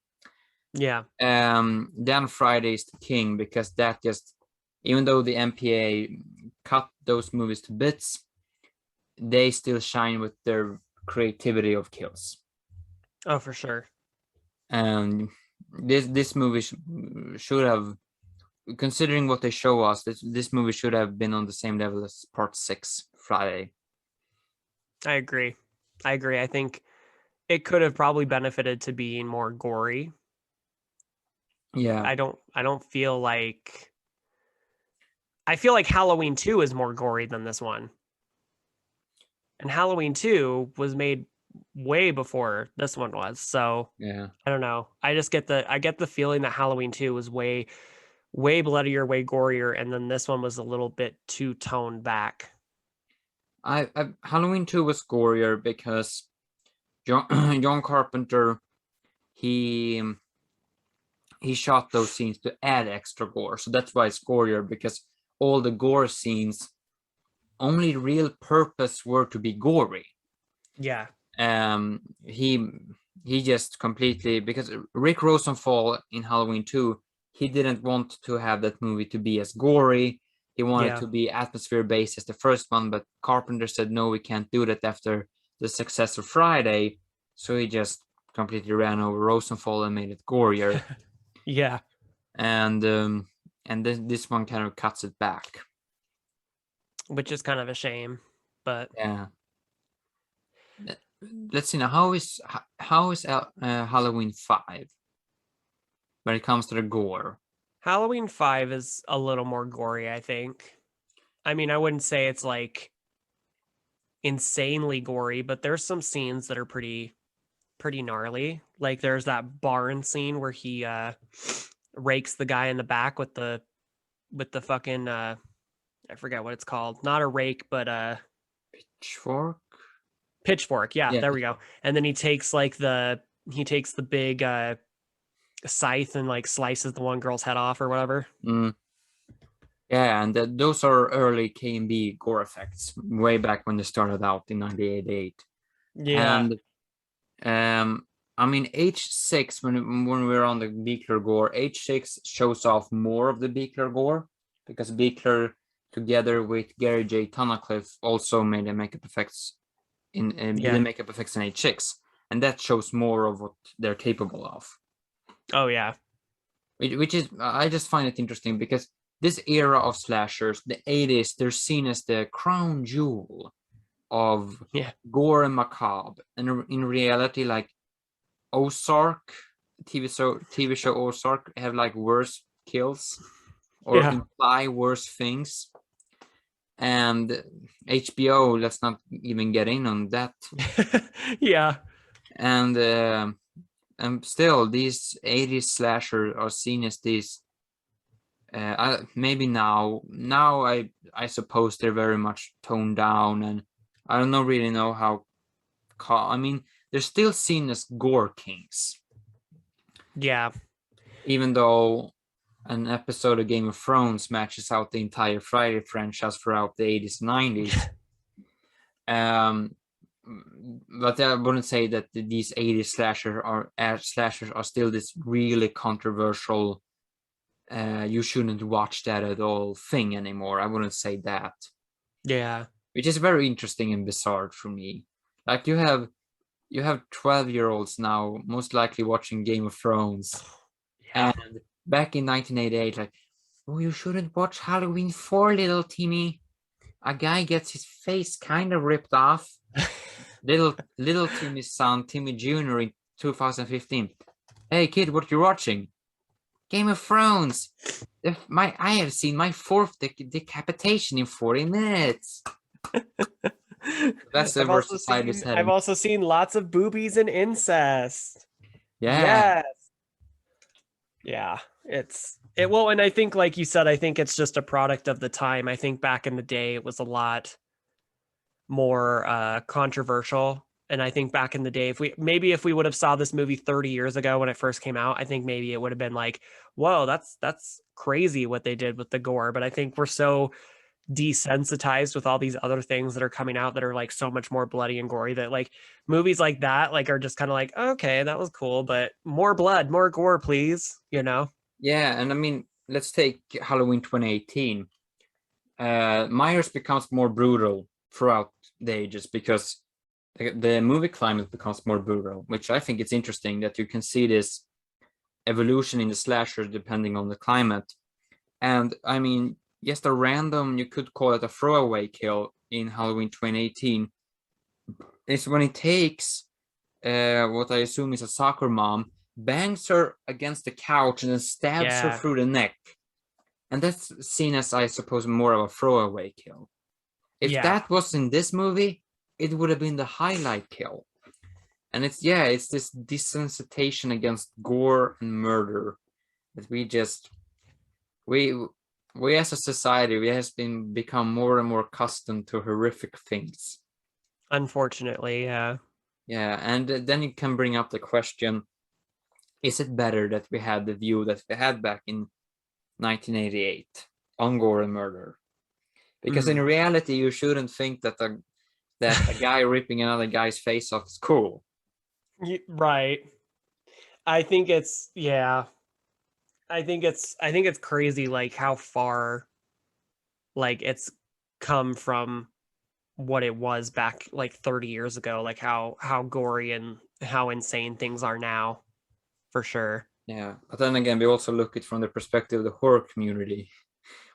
Speaker 2: yeah.
Speaker 1: Then Friday is the king because that just even though the MPA cut those movies to bits, they still shine with their creativity of kills.
Speaker 2: Oh, for sure.
Speaker 1: And this movie should have, considering what they show us, this movie should have been on the same level as Part 6 Friday.
Speaker 2: I agree. I agree. I think it could have probably benefited to being more gory.
Speaker 1: Yeah,
Speaker 2: I don't feel like I feel like Halloween 2 is more gory than this one. And Halloween 2 was made way before this one was. So
Speaker 1: Yeah.
Speaker 2: I don't know. I get the feeling that Halloween 2 was way bloodier, way gorier, and then this one was a little bit too toned back.
Speaker 1: Halloween 2 was gorier because John Carpenter, he he shot those scenes to add extra gore, so that's why it's gorier, because all the gore scenes only real purpose were to be gory.
Speaker 2: Yeah.
Speaker 1: Um, he just completely, because Rick Rosenthal in Halloween 2, he didn't want to have that movie to be as gory. He wanted
Speaker 2: Yeah.
Speaker 1: to be atmosphere based as the first one, but Carpenter said no, we can't do that after the success of Friday. So he just completely ran over Rosenthal and made it gorier.
Speaker 2: Yeah.
Speaker 1: And this one kind of cuts it back.
Speaker 2: Which is kind of a shame, but
Speaker 1: Yeah. Let's see now. How is Halloween 5 when it comes to the gore?
Speaker 2: Halloween 5 is a little more gory, I think. I mean, I wouldn't say it's like insanely gory, but there's some scenes that are pretty gnarly. Like there's that barn scene where he rakes the guy in the back with the fucking I forget what it's called. Not a rake, but a
Speaker 1: Pitchfork?
Speaker 2: pitchfork. Yeah,
Speaker 1: Yeah.
Speaker 2: there we go. And then he takes the big scythe and like slices the one girl's head off or whatever.
Speaker 1: Mm, yeah, and those are early K&B gore effects, way back when they started out in 1988.
Speaker 2: Yeah.
Speaker 1: And I mean, H6, when we're on the Beekler gore, H6 shows off more of the Beekler gore, because Beekler, together with Gary J. Tunnicliffe, also made the makeup effects
Speaker 2: Yeah.
Speaker 1: in H6, and that shows more of what they're capable of.
Speaker 2: Oh yeah.
Speaker 1: Which is, I just find it interesting because this era of slashers, the 80s, they're seen as the crown jewel of
Speaker 2: Yeah.
Speaker 1: gore and macabre, and in reality, like Ozark, TV show Ozark, have like worse kills or
Speaker 2: Yeah.
Speaker 1: imply worse things. And HBO, let's not even get in on that.
Speaker 2: Yeah.
Speaker 1: And still, these 80s slashers are seen as these. Maybe now I suppose they're very much toned down, and I don't really know how. I mean, they're still seen as gore kings,
Speaker 2: Yeah.
Speaker 1: even though an episode of Game of Thrones matches out the entire Friday franchise throughout the 80s and 90s. But I wouldn't say that these 80s slashers are still this really controversial, you shouldn't watch that at all thing anymore. I wouldn't say that.
Speaker 2: Yeah.
Speaker 1: Which is very interesting and bizarre for me. Like you have 12-year-olds now most likely watching Game of Thrones.
Speaker 2: Yeah.
Speaker 1: And back in 1988, like, oh, you shouldn't watch Halloween 4, little Timmy. A guy gets his face kind of ripped off. little Timmy's son, Timmy Jr. in 2015. Hey kid, what you watching? Game of Thrones. I have seen my fourth decapitation in 40 minutes. That's where society's
Speaker 2: I've
Speaker 1: heading.
Speaker 2: also seen lots of boobies and incest.
Speaker 1: Yeah.
Speaker 2: Yes. Yeah. Well, and I think like you said, I think it's just a product of the time. I think back in the day it was a lot more controversial. And I think back in the day, if we would have saw this movie 30 years ago when it first came out, I think maybe it would have been like, whoa, that's crazy what they did with the gore. But I think we're so desensitized with all these other things that are coming out that are like so much more bloody and gory that like movies like that like are just kind of like, okay, that was cool, but more blood, more gore, please, you know?
Speaker 1: Yeah, and I mean, let's take Halloween 2018. Myers becomes more brutal throughout the ages because the movie climate becomes more brutal, which I think it's interesting that you can see this evolution in the slasher depending on the climate. And I mean, just a random, you could call it a throwaway kill in Halloween 2018, is when it takes what I assume is a soccer mom, bangs her against the couch and then stabs her
Speaker 2: Yeah.
Speaker 1: through the neck. And that's seen as, I suppose, more of a throwaway kill. If
Speaker 2: Yeah.
Speaker 1: that was in this movie, it would have been the highlight kill. And it's this desensitization against gore and murder that we we as a society we has become more and more accustomed to horrific things.
Speaker 2: Unfortunately, yeah.
Speaker 1: Yeah, and then you can bring up the question: is it better that we had the view that we had back in 1988 on gore and murder? Because in reality, you shouldn't think that a guy ripping another guy's face off is cool.
Speaker 2: Right. I think it's yeah. I think it's crazy like how far like it's come from what it was back like 30 years ago, like how gory and how insane things are now, for sure.
Speaker 1: Yeah, but then again, we also look at it from the perspective of the horror community,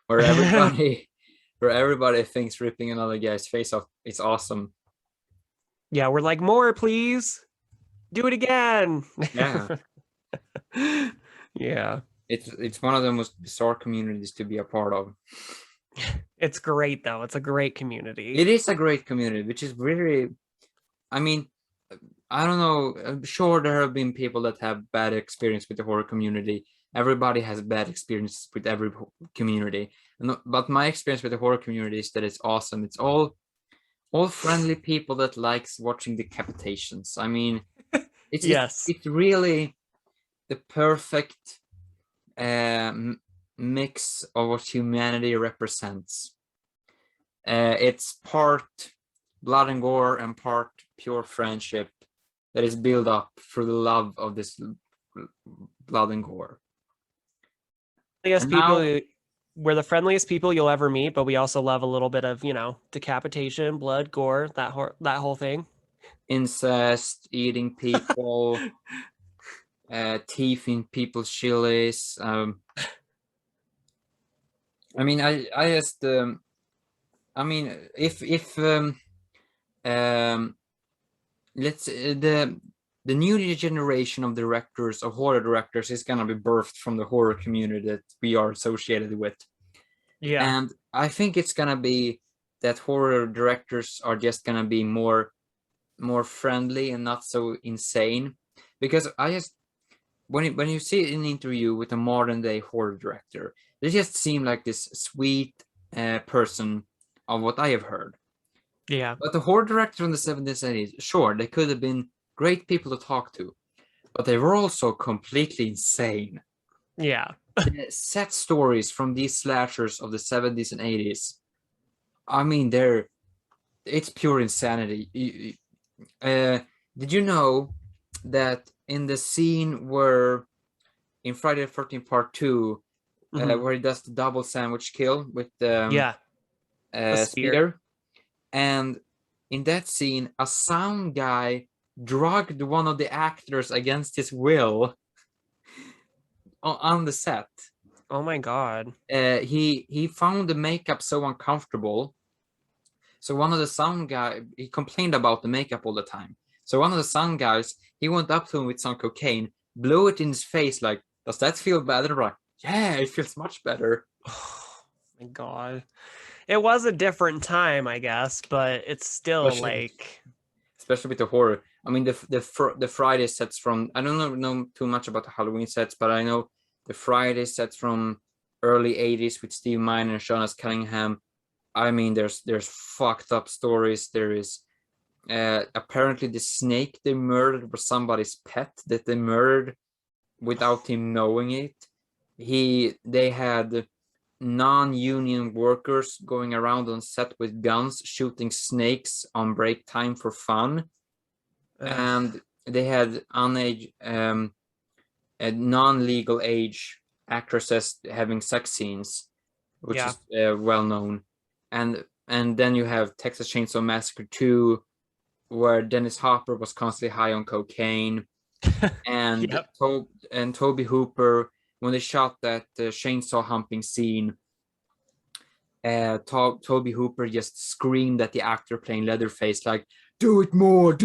Speaker 1: where everybody where everybody thinks ripping another guy's face off is awesome.
Speaker 2: Yeah, we're like, more, please. Do it again.
Speaker 1: Yeah,
Speaker 2: Yeah.
Speaker 1: it's one of the most bizarre communities to be a part of.
Speaker 2: It's great though. It's a great community.
Speaker 1: It is a great community, which is really, I mean, I don't know. I'm sure there have been people that have bad experience with the horror community. Everybody has bad experience with every community, but my experience with the horror community is that it's awesome. It's all friendly people that likes watching decapitations. I mean,
Speaker 2: Yes.
Speaker 1: it's really the perfect mix of what humanity represents. It's part blood and gore and part pure friendship that is built up through the love of this blood and gore.
Speaker 2: Friendliest
Speaker 1: And now
Speaker 2: people, we're the friendliest people you'll ever meet, but we also love a little bit of, decapitation, blood, gore, that whole thing.
Speaker 1: incest, eating people, teeth in people's chilies. I mean, I just, I mean, if let's the new generation of directors of horror directors is gonna be birthed from the horror community that we are associated with,
Speaker 2: Yeah.
Speaker 1: and I think it's gonna be that horror directors are just gonna be more friendly and not so insane, because I just when you see an interview with a modern day horror director, they just seem like this sweet person of what I have heard.
Speaker 2: Yeah.
Speaker 1: But the horror director in the 70s and 80s, sure, they could have been great people to talk to, but they were also completely insane.
Speaker 2: Yeah.
Speaker 1: The set stories from these slashers of the 70s and 80s, I mean, it's pure insanity. Did you know that in the scene where in Friday the 13th Part 2,
Speaker 2: Hmm.
Speaker 1: where he does the double sandwich kill with the
Speaker 2: Yeah. The spear.
Speaker 1: spear, and in that scene, a sound guy drugged one of the actors against his will on the set.
Speaker 2: Oh my God.
Speaker 1: He found the makeup so uncomfortable. So one of the sound guy, he complained about the makeup all the time. So one of the sound guys, he went up to him with some cocaine, blew it in his face, like, does that feel better? Like, yeah, it feels much better.
Speaker 2: Oh my God. It was a different time, I guess, but it's still
Speaker 1: Especially,
Speaker 2: like,
Speaker 1: especially with the horror. I mean, the Friday sets from, I don't know too much about the Halloween sets, but I know the Friday sets from early 80s with Steve Miner and Sean S. Cunningham. I mean, there's fucked up stories. There is apparently the snake they murdered was somebody's pet that they murdered without him knowing it. They had non-union workers going around on set with guns shooting snakes on break time for fun,
Speaker 2: ugh,
Speaker 1: and they had non-legal age actresses having sex scenes, which
Speaker 2: yeah.
Speaker 1: is well known. And then you have Texas Chainsaw Massacre 2, where Dennis Hopper was constantly high on cocaine, and
Speaker 2: Yep.
Speaker 1: Toby Hooper, when they shot that chainsaw humping scene, Toby Hooper just screamed at the actor playing Leatherface, like, do it more.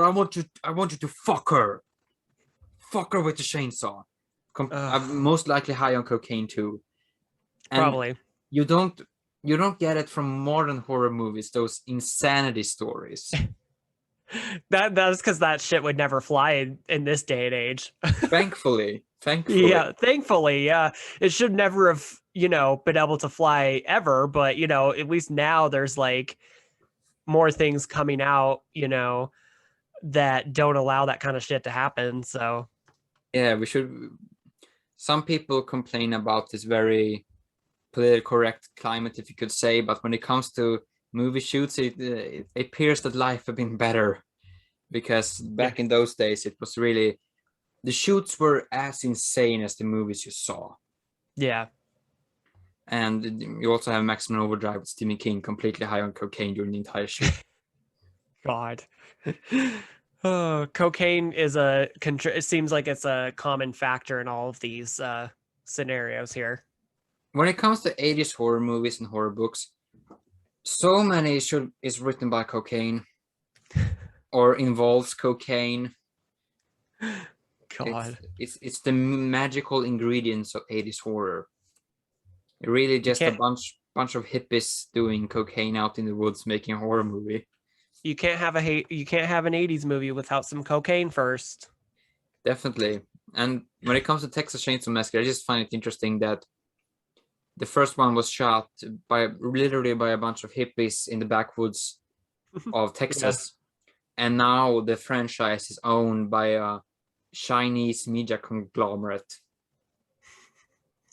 Speaker 1: I want you to fuck her with the chainsaw. I'm
Speaker 2: Ugh,
Speaker 1: most likely high on cocaine too, and
Speaker 2: probably.
Speaker 1: you don't you don't get it from modern horror movies. Those insanity stories.
Speaker 2: That's because that shit would never fly in this day and age.
Speaker 1: Thankfully,
Speaker 2: Yeah,
Speaker 1: thankfully.
Speaker 2: thankfully, yeah. It should never have, been able to fly ever, but at least now there's like more things coming out, that don't allow that kind of shit to happen. So,
Speaker 1: Yeah, we should. Some people complain about this very politically correct climate, if you could say, but when it comes to movie shoots, it appears that life had been better because
Speaker 2: yeah.
Speaker 1: back in those days, it was really the shoots were as insane as the movies you saw.
Speaker 2: Yeah.
Speaker 1: And you also have Maximum Overdrive with Stephen King completely high on cocaine during the entire shoot.
Speaker 2: God. Oh, cocaine is it seems like it's a common factor in all of these scenarios here.
Speaker 1: When it comes to 80s horror movies and horror books, so many is written by cocaine or involves cocaine.
Speaker 2: God.
Speaker 1: It's the magical ingredients of 80s horror. Really
Speaker 2: You
Speaker 1: just a
Speaker 2: can't
Speaker 1: bunch of hippies doing cocaine out in the woods making a horror movie.
Speaker 2: you can't have an 80s movie without some cocaine first.
Speaker 1: Definitely. And when it comes to Texas Chainsaw Massacre, I just find it interesting that the first one was shot by literally by a bunch of hippies in the backwoods of
Speaker 2: Yeah.
Speaker 1: Texas. And now the franchise is owned by a Chinese media conglomerate.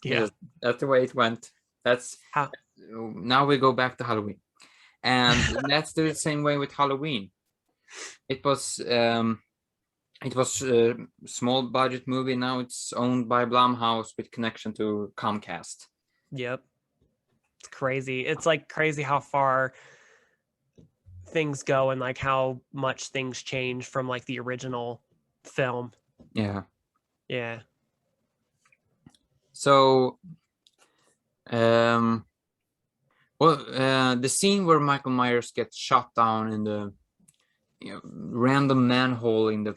Speaker 2: Yeah.
Speaker 1: That's the way it went. That's
Speaker 2: How
Speaker 1: now we go back to Halloween. And that's the same way with Halloween. It was a small budget movie. Now it's owned by Blumhouse with connection to Comcast.
Speaker 2: Yep. It's crazy. It's like crazy how far things go and like how much things change from like the original film.
Speaker 1: Yeah.
Speaker 2: Yeah.
Speaker 1: So, um, the scene where Michael Myers gets shot down in the random manhole
Speaker 2: Yeah.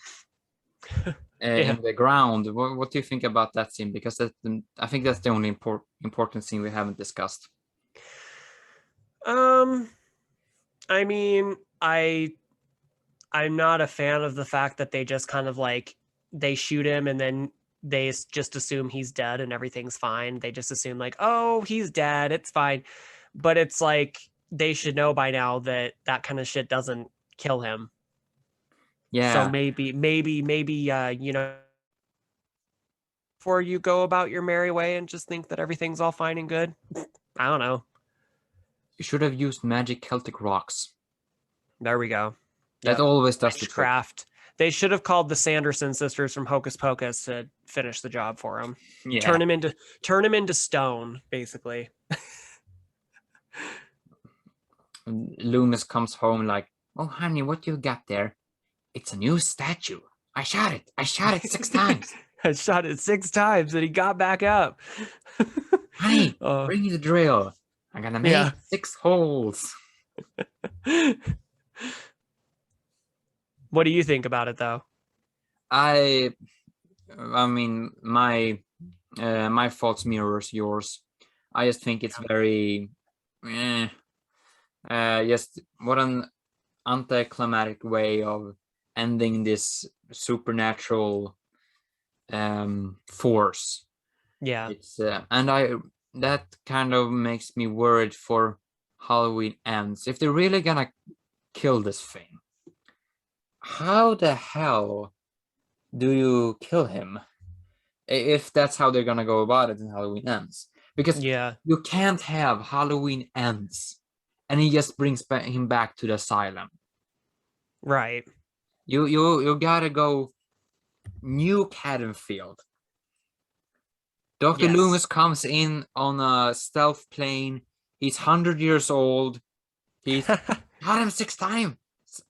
Speaker 1: in the ground. What do you think about that scene? Because I think that's the only important scene we haven't discussed.
Speaker 2: Um, I mean, I'm not a fan of the fact that they just kind of like they shoot him and then they just assume he's dead and everything's fine. They just assume like, "Oh, he's dead. It's fine." But it's like they should know by now that that kind of shit doesn't kill him. So
Speaker 1: Yeah,
Speaker 2: maybe before you go about your merry way and just think that everything's all fine and good. I don't know.
Speaker 1: you should have used magic Celtic rocks.
Speaker 2: There we go.
Speaker 1: That
Speaker 2: Yep.
Speaker 1: always does the trick.
Speaker 2: Witchcraft. They should have called the Sanderson sisters from Hocus Pocus to finish the job for him.
Speaker 1: Yeah.
Speaker 2: Turn him into stone, basically.
Speaker 1: Loomis comes home like, "Oh, honey, what you got there? It's a new statue. I shot it. I shot it 6 times.
Speaker 2: I shot it 6 times and he got back up.
Speaker 1: Honey, bring me the drill. I'm gonna make
Speaker 2: Yeah.
Speaker 1: 6 holes."
Speaker 2: What do you think about it, though?
Speaker 1: I mean, my thoughts mirrors yours. I just think it's very, just what an anticlimactic way of ending this supernatural force.
Speaker 2: Yeah.
Speaker 1: It's and that kind of makes me worried for Halloween ends. If they're really gonna kill this thing, how the hell do you kill him? If that's how they're gonna go about it in Halloween ends, because
Speaker 2: Yeah.
Speaker 1: you can't have Halloween ends and he just brings him back to the asylum.
Speaker 2: Right.
Speaker 1: You gotta go New Haddonfield. Dr.
Speaker 2: Yes.
Speaker 1: Loomis comes in on a stealth plane. He's 100 years old. He's shot him 6 times.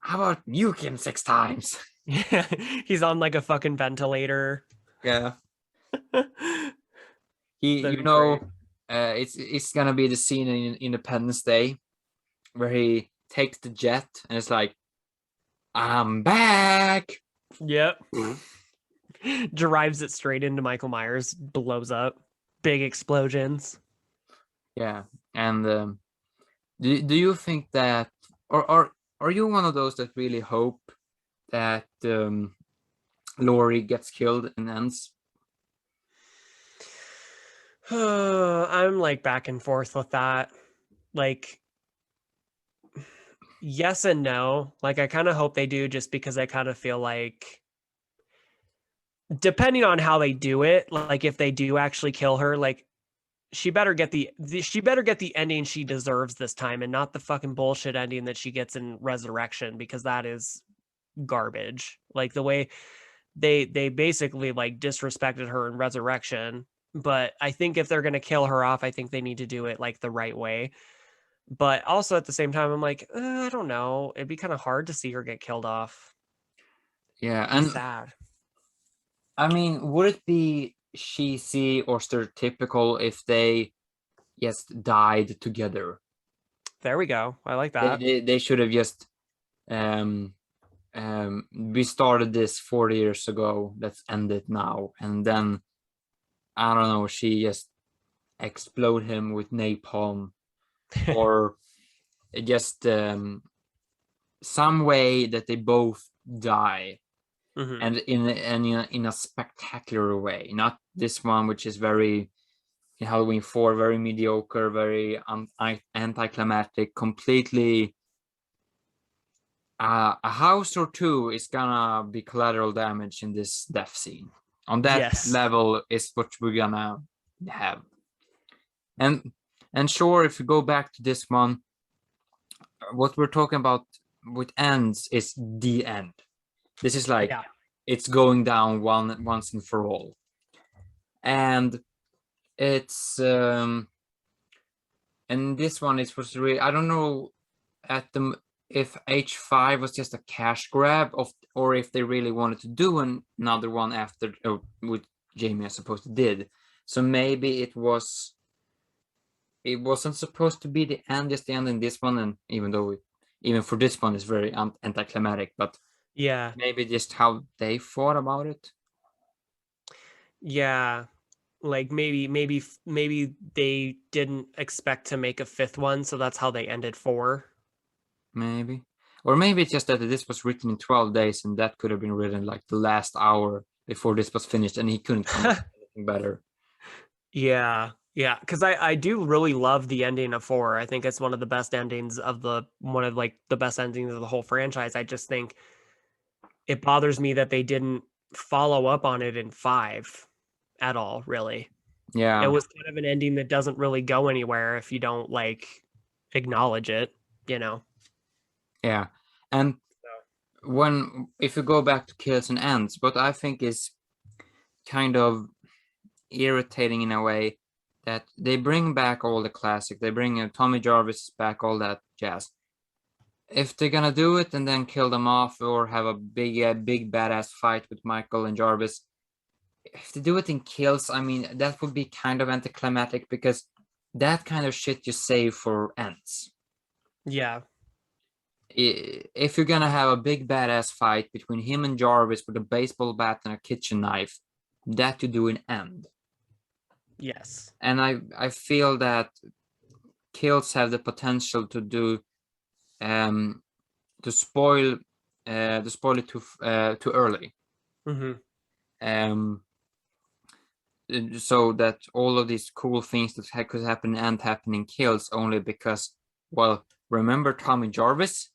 Speaker 1: How about nuke him 6 times?
Speaker 2: Yeah. He's on like a fucking ventilator.
Speaker 1: Yeah.
Speaker 2: That'd be great.
Speaker 1: It's gonna be the scene in Independence Day where he takes the jet and it's like, "I'm back."
Speaker 2: Yep. Drives it straight into Michael Myers, blows up, big explosions.
Speaker 1: Yeah, and do you think that, or Are you one of those that really hope that Lori gets killed and ends?
Speaker 2: I'm like back and forth with that. Like, yes and no. Like, I kind of hope they do, just because I kind of feel like, depending on how they do it, like if they do actually kill her, like she better get she better get the ending she deserves this time, and not the fucking bullshit ending that she gets in Resurrection, because that is garbage. Like the way they basically like disrespected her in Resurrection. But I think if they're going to kill her off, I think they need to do it like the right way. But also at the same time, I'm like, I don't know. It'd be kind of hard to see her get killed off.
Speaker 1: Yeah,
Speaker 2: It'd be
Speaker 1: and
Speaker 2: sad.
Speaker 1: I mean, would it be cheesy or stereotypical if they just died together?
Speaker 2: There we go. I like
Speaker 1: They
Speaker 2: that.
Speaker 1: they should have just um we started this 40 years ago. Let's end it now. And then I don't know, she just explode him with napalm, or just some way that they both die,
Speaker 2: Hmm.
Speaker 1: and in a spectacular way. Not this one, which is very in Halloween 4, very mediocre, very anticlimactic, completely. A house or two is gonna be collateral damage in this death scene. On that
Speaker 2: Yes.
Speaker 1: level is what we're gonna have. And sure, if you go back to this one, what we're talking about with ends is the end. This is like
Speaker 2: Yeah.
Speaker 1: it's going down once and for all. And it's and this one is was really, I don't know at the if H5 was just a cash grab of, or if they really wanted to do another one after with Jamie, I suppose they did. So maybe it wasn't supposed to be the end, just the end in this one, and even though even for this one it's very anticlimactic, but
Speaker 2: Yeah.
Speaker 1: maybe just how they thought about it.
Speaker 2: Yeah. Like maybe they didn't expect to make a fifth one, so that's how they ended four.
Speaker 1: Maybe. Or maybe it's just that this was written in 12 days and that could have been written like the last hour before this was finished and he couldn't come up with anything better.
Speaker 2: Yeah. Yeah, because I do really love the ending of four. I think it's one of the best endings of one of like the best endings of the whole franchise. I just think it bothers me that they didn't follow up on it in five at all, really. It
Speaker 1: Yeah,
Speaker 2: was kind of an ending that doesn't really go anywhere if you don't like acknowledge it, you know.
Speaker 1: yeah. And if you go back to Kills and Ends, what I think is kind of irritating in a way that they bring back all the classic, they bring Tommy Jarvis back, all that jazz. If they're gonna do it and then kill them off or have a big badass fight with Michael and Jarvis, if they do it in Kills, I mean that would be kind of anticlimactic because that kind of shit you save for Ends.
Speaker 2: Yeah.
Speaker 1: If you're gonna have a big badass fight between him and Jarvis with a baseball bat and a kitchen knife, that you do in End.
Speaker 2: Yes.
Speaker 1: And I feel that Kills have the potential to do to spoil it too early.
Speaker 2: Hmm.
Speaker 1: Um, so that all of these cool things that could happen and happen in Kills only because, well, remember Tommy Jarvis?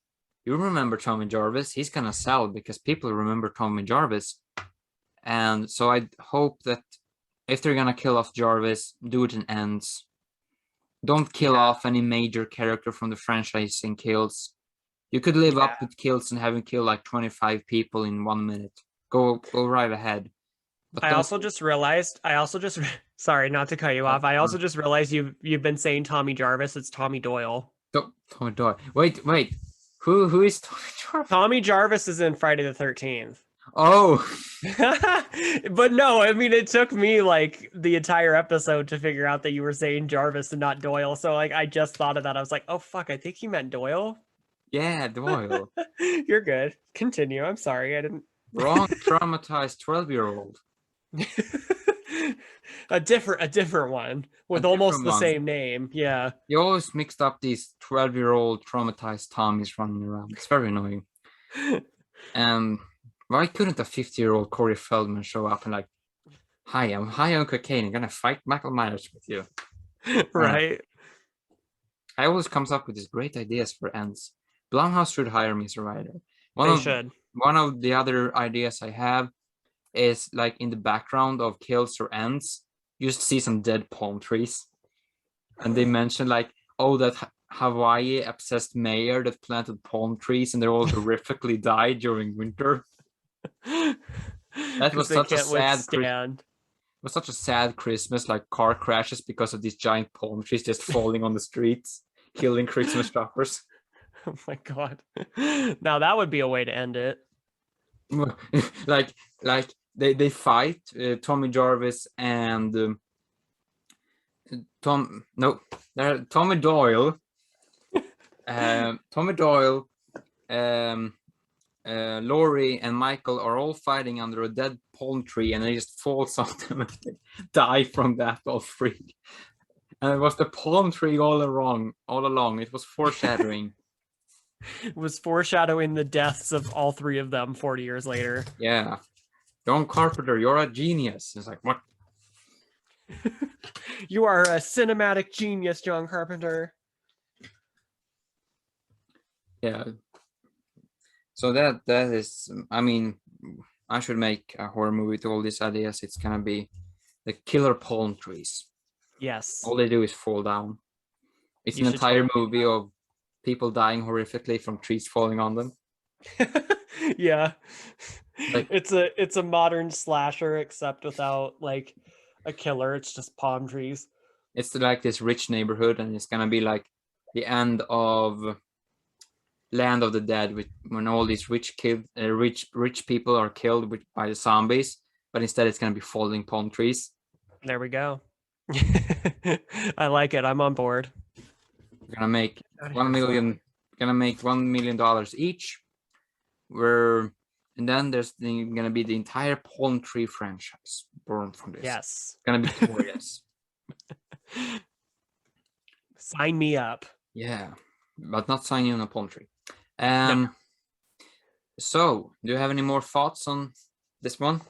Speaker 1: You remember Tommy Jarvis? He's gonna sell because people remember Tommy Jarvis. And so I hope that if they're gonna kill off Jarvis, do it in Ends. Don't kill
Speaker 2: Yeah.
Speaker 1: off any major character from the franchise in Kills. You could live
Speaker 2: Yeah.
Speaker 1: up with Kills and having killed like 25 people in 1 minute. Go right ahead. But
Speaker 2: I
Speaker 1: don't.
Speaker 2: also just realized, sorry, not to cut you off. I also just realized you've been saying Tommy Jarvis. It's Tommy Doyle.
Speaker 1: Tommy Doyle. Wait. Who is Tommy Jarvis?
Speaker 2: Tommy Jarvis is in Friday the 13th.
Speaker 1: Oh,
Speaker 2: But no, I mean, it took me like the entire episode to figure out that you were saying Jarvis and not Doyle. So like, I just thought of that. I was like, oh fuck, I think he meant Doyle.
Speaker 1: yeah, Doyle.
Speaker 2: You're good. Continue. I'm sorry. I didn't.
Speaker 1: Wrong traumatized 12-year-old.
Speaker 2: a different one
Speaker 1: A
Speaker 2: with almost
Speaker 1: different
Speaker 2: the
Speaker 1: one.
Speaker 2: same name. Yeah.
Speaker 1: You always mixed up these 12-year-old traumatized Tommies running around. It's very annoying. And why couldn't a 50-year-old Corey Feldman show up and like, hi, I'm high on cocaine. I'm gonna fight Michael Myers with you.
Speaker 2: Right.
Speaker 1: I always comes up with these great ideas for ends. Blumhouse should hire me as a writer. One
Speaker 2: They
Speaker 1: of
Speaker 2: should.
Speaker 1: one of the other ideas I have is like in the background of kills or ends, you just see some dead palm trees, and they mention like, oh, that Hawaii obsessed mayor that planted palm trees, and they all horrifically died during winter. That
Speaker 2: Because
Speaker 1: was
Speaker 2: they
Speaker 1: such a
Speaker 2: can't
Speaker 1: sad
Speaker 2: withstand.
Speaker 1: was such a sad Christmas, like car crashes because of these giant palm trees just falling on the streets, killing Christmas shoppers.
Speaker 2: Oh my god. Now that would be a way to end it.
Speaker 1: like they fight Tommy Jarvis and Tom no Tommy Doyle Tommy Doyle um Laurie and Michael are all fighting under a dead palm tree, and they just falls on them and they die from that, all three. And it was the palm tree all along. It was foreshadowing.
Speaker 2: It was foreshadowing the deaths of all three of them 40 years later.
Speaker 1: Yeah. John Carpenter, you're a genius. It's like, what?
Speaker 2: You are a cinematic genius, John Carpenter.
Speaker 1: Yeah. So that is, I mean, I should make a horror movie with all these ideas. It's gonna be the killer palm trees.
Speaker 2: Yes.
Speaker 1: All they do is fall down. It's
Speaker 2: You
Speaker 1: an
Speaker 2: should
Speaker 1: entire
Speaker 2: totally
Speaker 1: movie of people dying horrifically from trees falling on them.
Speaker 2: Yeah.
Speaker 1: Like,
Speaker 2: It's a modern slasher except without like a killer. It's just palm trees.
Speaker 1: it's like this rich neighborhood, and it's gonna be like the end of Land of the Dead, when all these rich people are killed by the zombies, but instead it's gonna be falling palm trees.
Speaker 2: There we go. I like it. I'm on board.
Speaker 1: We're gonna make
Speaker 2: Outta
Speaker 1: one
Speaker 2: here,
Speaker 1: million. Gonna make $1 million each. We're and then there's gonna be the entire palm tree franchise born from this.
Speaker 2: Yes.
Speaker 1: It's gonna be glorious.
Speaker 2: Sign me up.
Speaker 1: Yeah, but not signing on a palm tree.
Speaker 2: No.
Speaker 1: So, do you have any more thoughts on this one?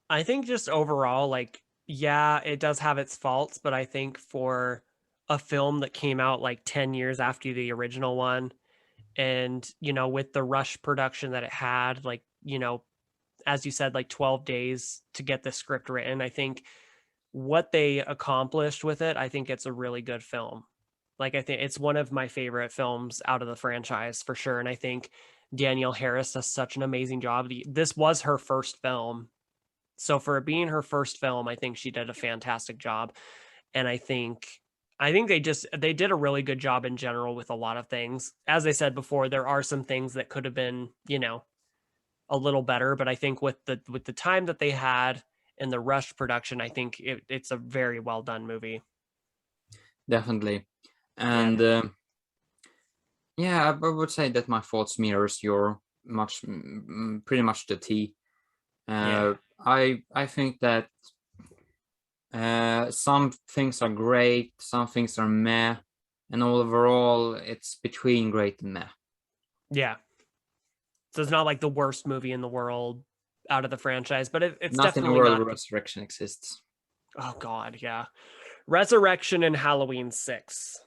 Speaker 2: I think just overall, like, yeah, it does have its faults, but I think for a film that came out like 10 years after the original one, and, you know, with the rush production that it had, like, you know, as you said, like 12 days to get the script written, I think what they accomplished with it, I think it's a really good film. Like, I think it's one of my favorite films out of the franchise for sure. And I think Danielle Harris does such an amazing job. This was her first film. So for it being her first film, I think she did a fantastic job. And I think they did a really good job in general with a lot of things. As I said before, there are some things that could have been, you know, a little better, but I think with the time that they had and the rushed production, I think it's a very well done movie.
Speaker 1: Definitely. And
Speaker 2: Yeah.
Speaker 1: yeah, I would say that my thoughts mirrors your pretty much the T.
Speaker 2: Yeah.
Speaker 1: I think that some things are great, some things are meh, and overall it's between great and meh.
Speaker 2: Yeah. So it's not like the worst movie in the world out of the franchise, but it's
Speaker 1: Not in a
Speaker 2: definitely
Speaker 1: world
Speaker 2: not.
Speaker 1: where resurrection exists.
Speaker 2: Oh God, yeah. Resurrection and Halloween 6.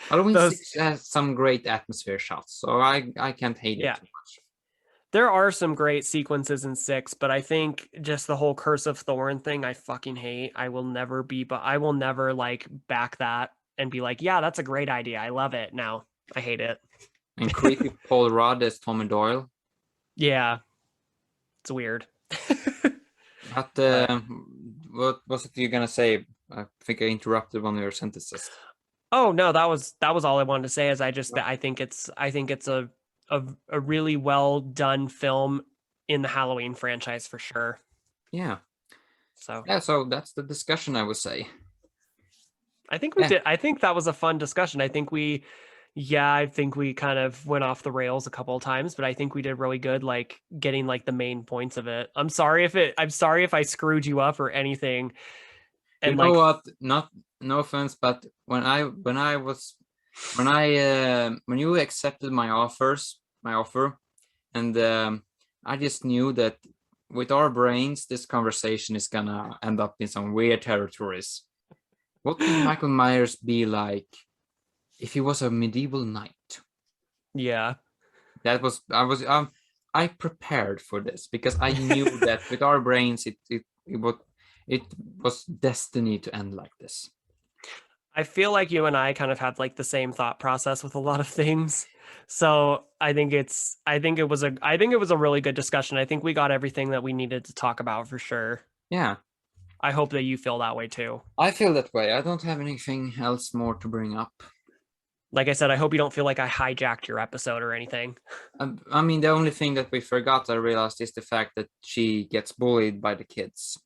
Speaker 1: Halloween
Speaker 2: Those
Speaker 1: 6 has some great atmosphere shots, so I can't hate it
Speaker 2: Yeah.
Speaker 1: too much.
Speaker 2: There are some great sequences in 6, but I think just the whole Curse of Thorn thing I fucking hate. I will never like back that and be like, yeah, that's a great idea. I love it. No, I hate it.
Speaker 1: And creepy Paul Rudd as Tommy Doyle.
Speaker 2: Yeah. It's weird.
Speaker 1: But
Speaker 2: But
Speaker 1: what was it you're gonna say? I think I interrupted one of your sentences.
Speaker 2: oh no, that was all I wanted to say is I think it's a really well done film in the Halloween franchise for sure.
Speaker 1: Yeah.
Speaker 2: So
Speaker 1: Yeah, so that's the discussion, I would say.
Speaker 2: I think we
Speaker 1: Yeah.
Speaker 2: did. I think that was a fun discussion. I think we, Yeah, I think we kind of went off the rails a couple of times, but I think we did really good, like getting like the main points of it. I'm sorry if I screwed you up or anything.
Speaker 1: You
Speaker 2: And
Speaker 1: know
Speaker 2: like,
Speaker 1: what? Not no offense, but when you accepted my offer, and I just knew that with our brains, this conversation is gonna end up in some weird territories. What would Michael Myers be like if he was a medieval knight?
Speaker 2: yeah,
Speaker 1: That was I prepared for this because I knew that with our brains, it was destiny to end like this.
Speaker 2: I feel like you and I kind of had like the same thought process with a lot of things. So I think it was a really good discussion. I think we got everything that we needed to talk about for sure.
Speaker 1: Yeah,
Speaker 2: I hope that you feel that way too.
Speaker 1: I feel that way. I don't have anything else more to bring up.
Speaker 2: Like I said, I hope you don't feel like I hijacked your episode or anything.
Speaker 1: I mean, the only thing that we forgot, I realized, is the fact that she gets bullied by the kids.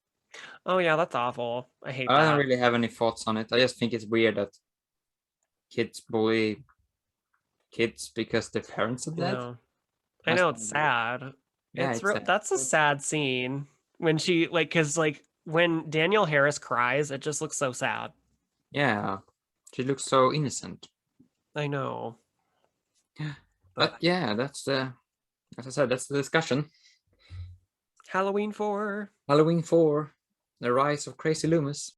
Speaker 2: Oh yeah, that's awful. I hate
Speaker 1: I don't
Speaker 2: that.
Speaker 1: really have any thoughts on it. I just think it's weird that kids bully kids because their parents are
Speaker 2: I
Speaker 1: dead.
Speaker 2: know. I
Speaker 1: That's
Speaker 2: know
Speaker 1: kind
Speaker 2: it's
Speaker 1: of weird.
Speaker 2: sad.
Speaker 1: Yeah,
Speaker 2: It's
Speaker 1: it's
Speaker 2: real.
Speaker 1: sad.
Speaker 2: That's a sad scene when she like because like when Danielle Harris cries, it just looks so sad.
Speaker 1: Yeah, she looks so innocent.
Speaker 2: I know,
Speaker 1: But
Speaker 2: but
Speaker 1: yeah, as I said, that's the discussion.
Speaker 2: Halloween 4.
Speaker 1: Halloween 4, The Rise of Crazy Loomis.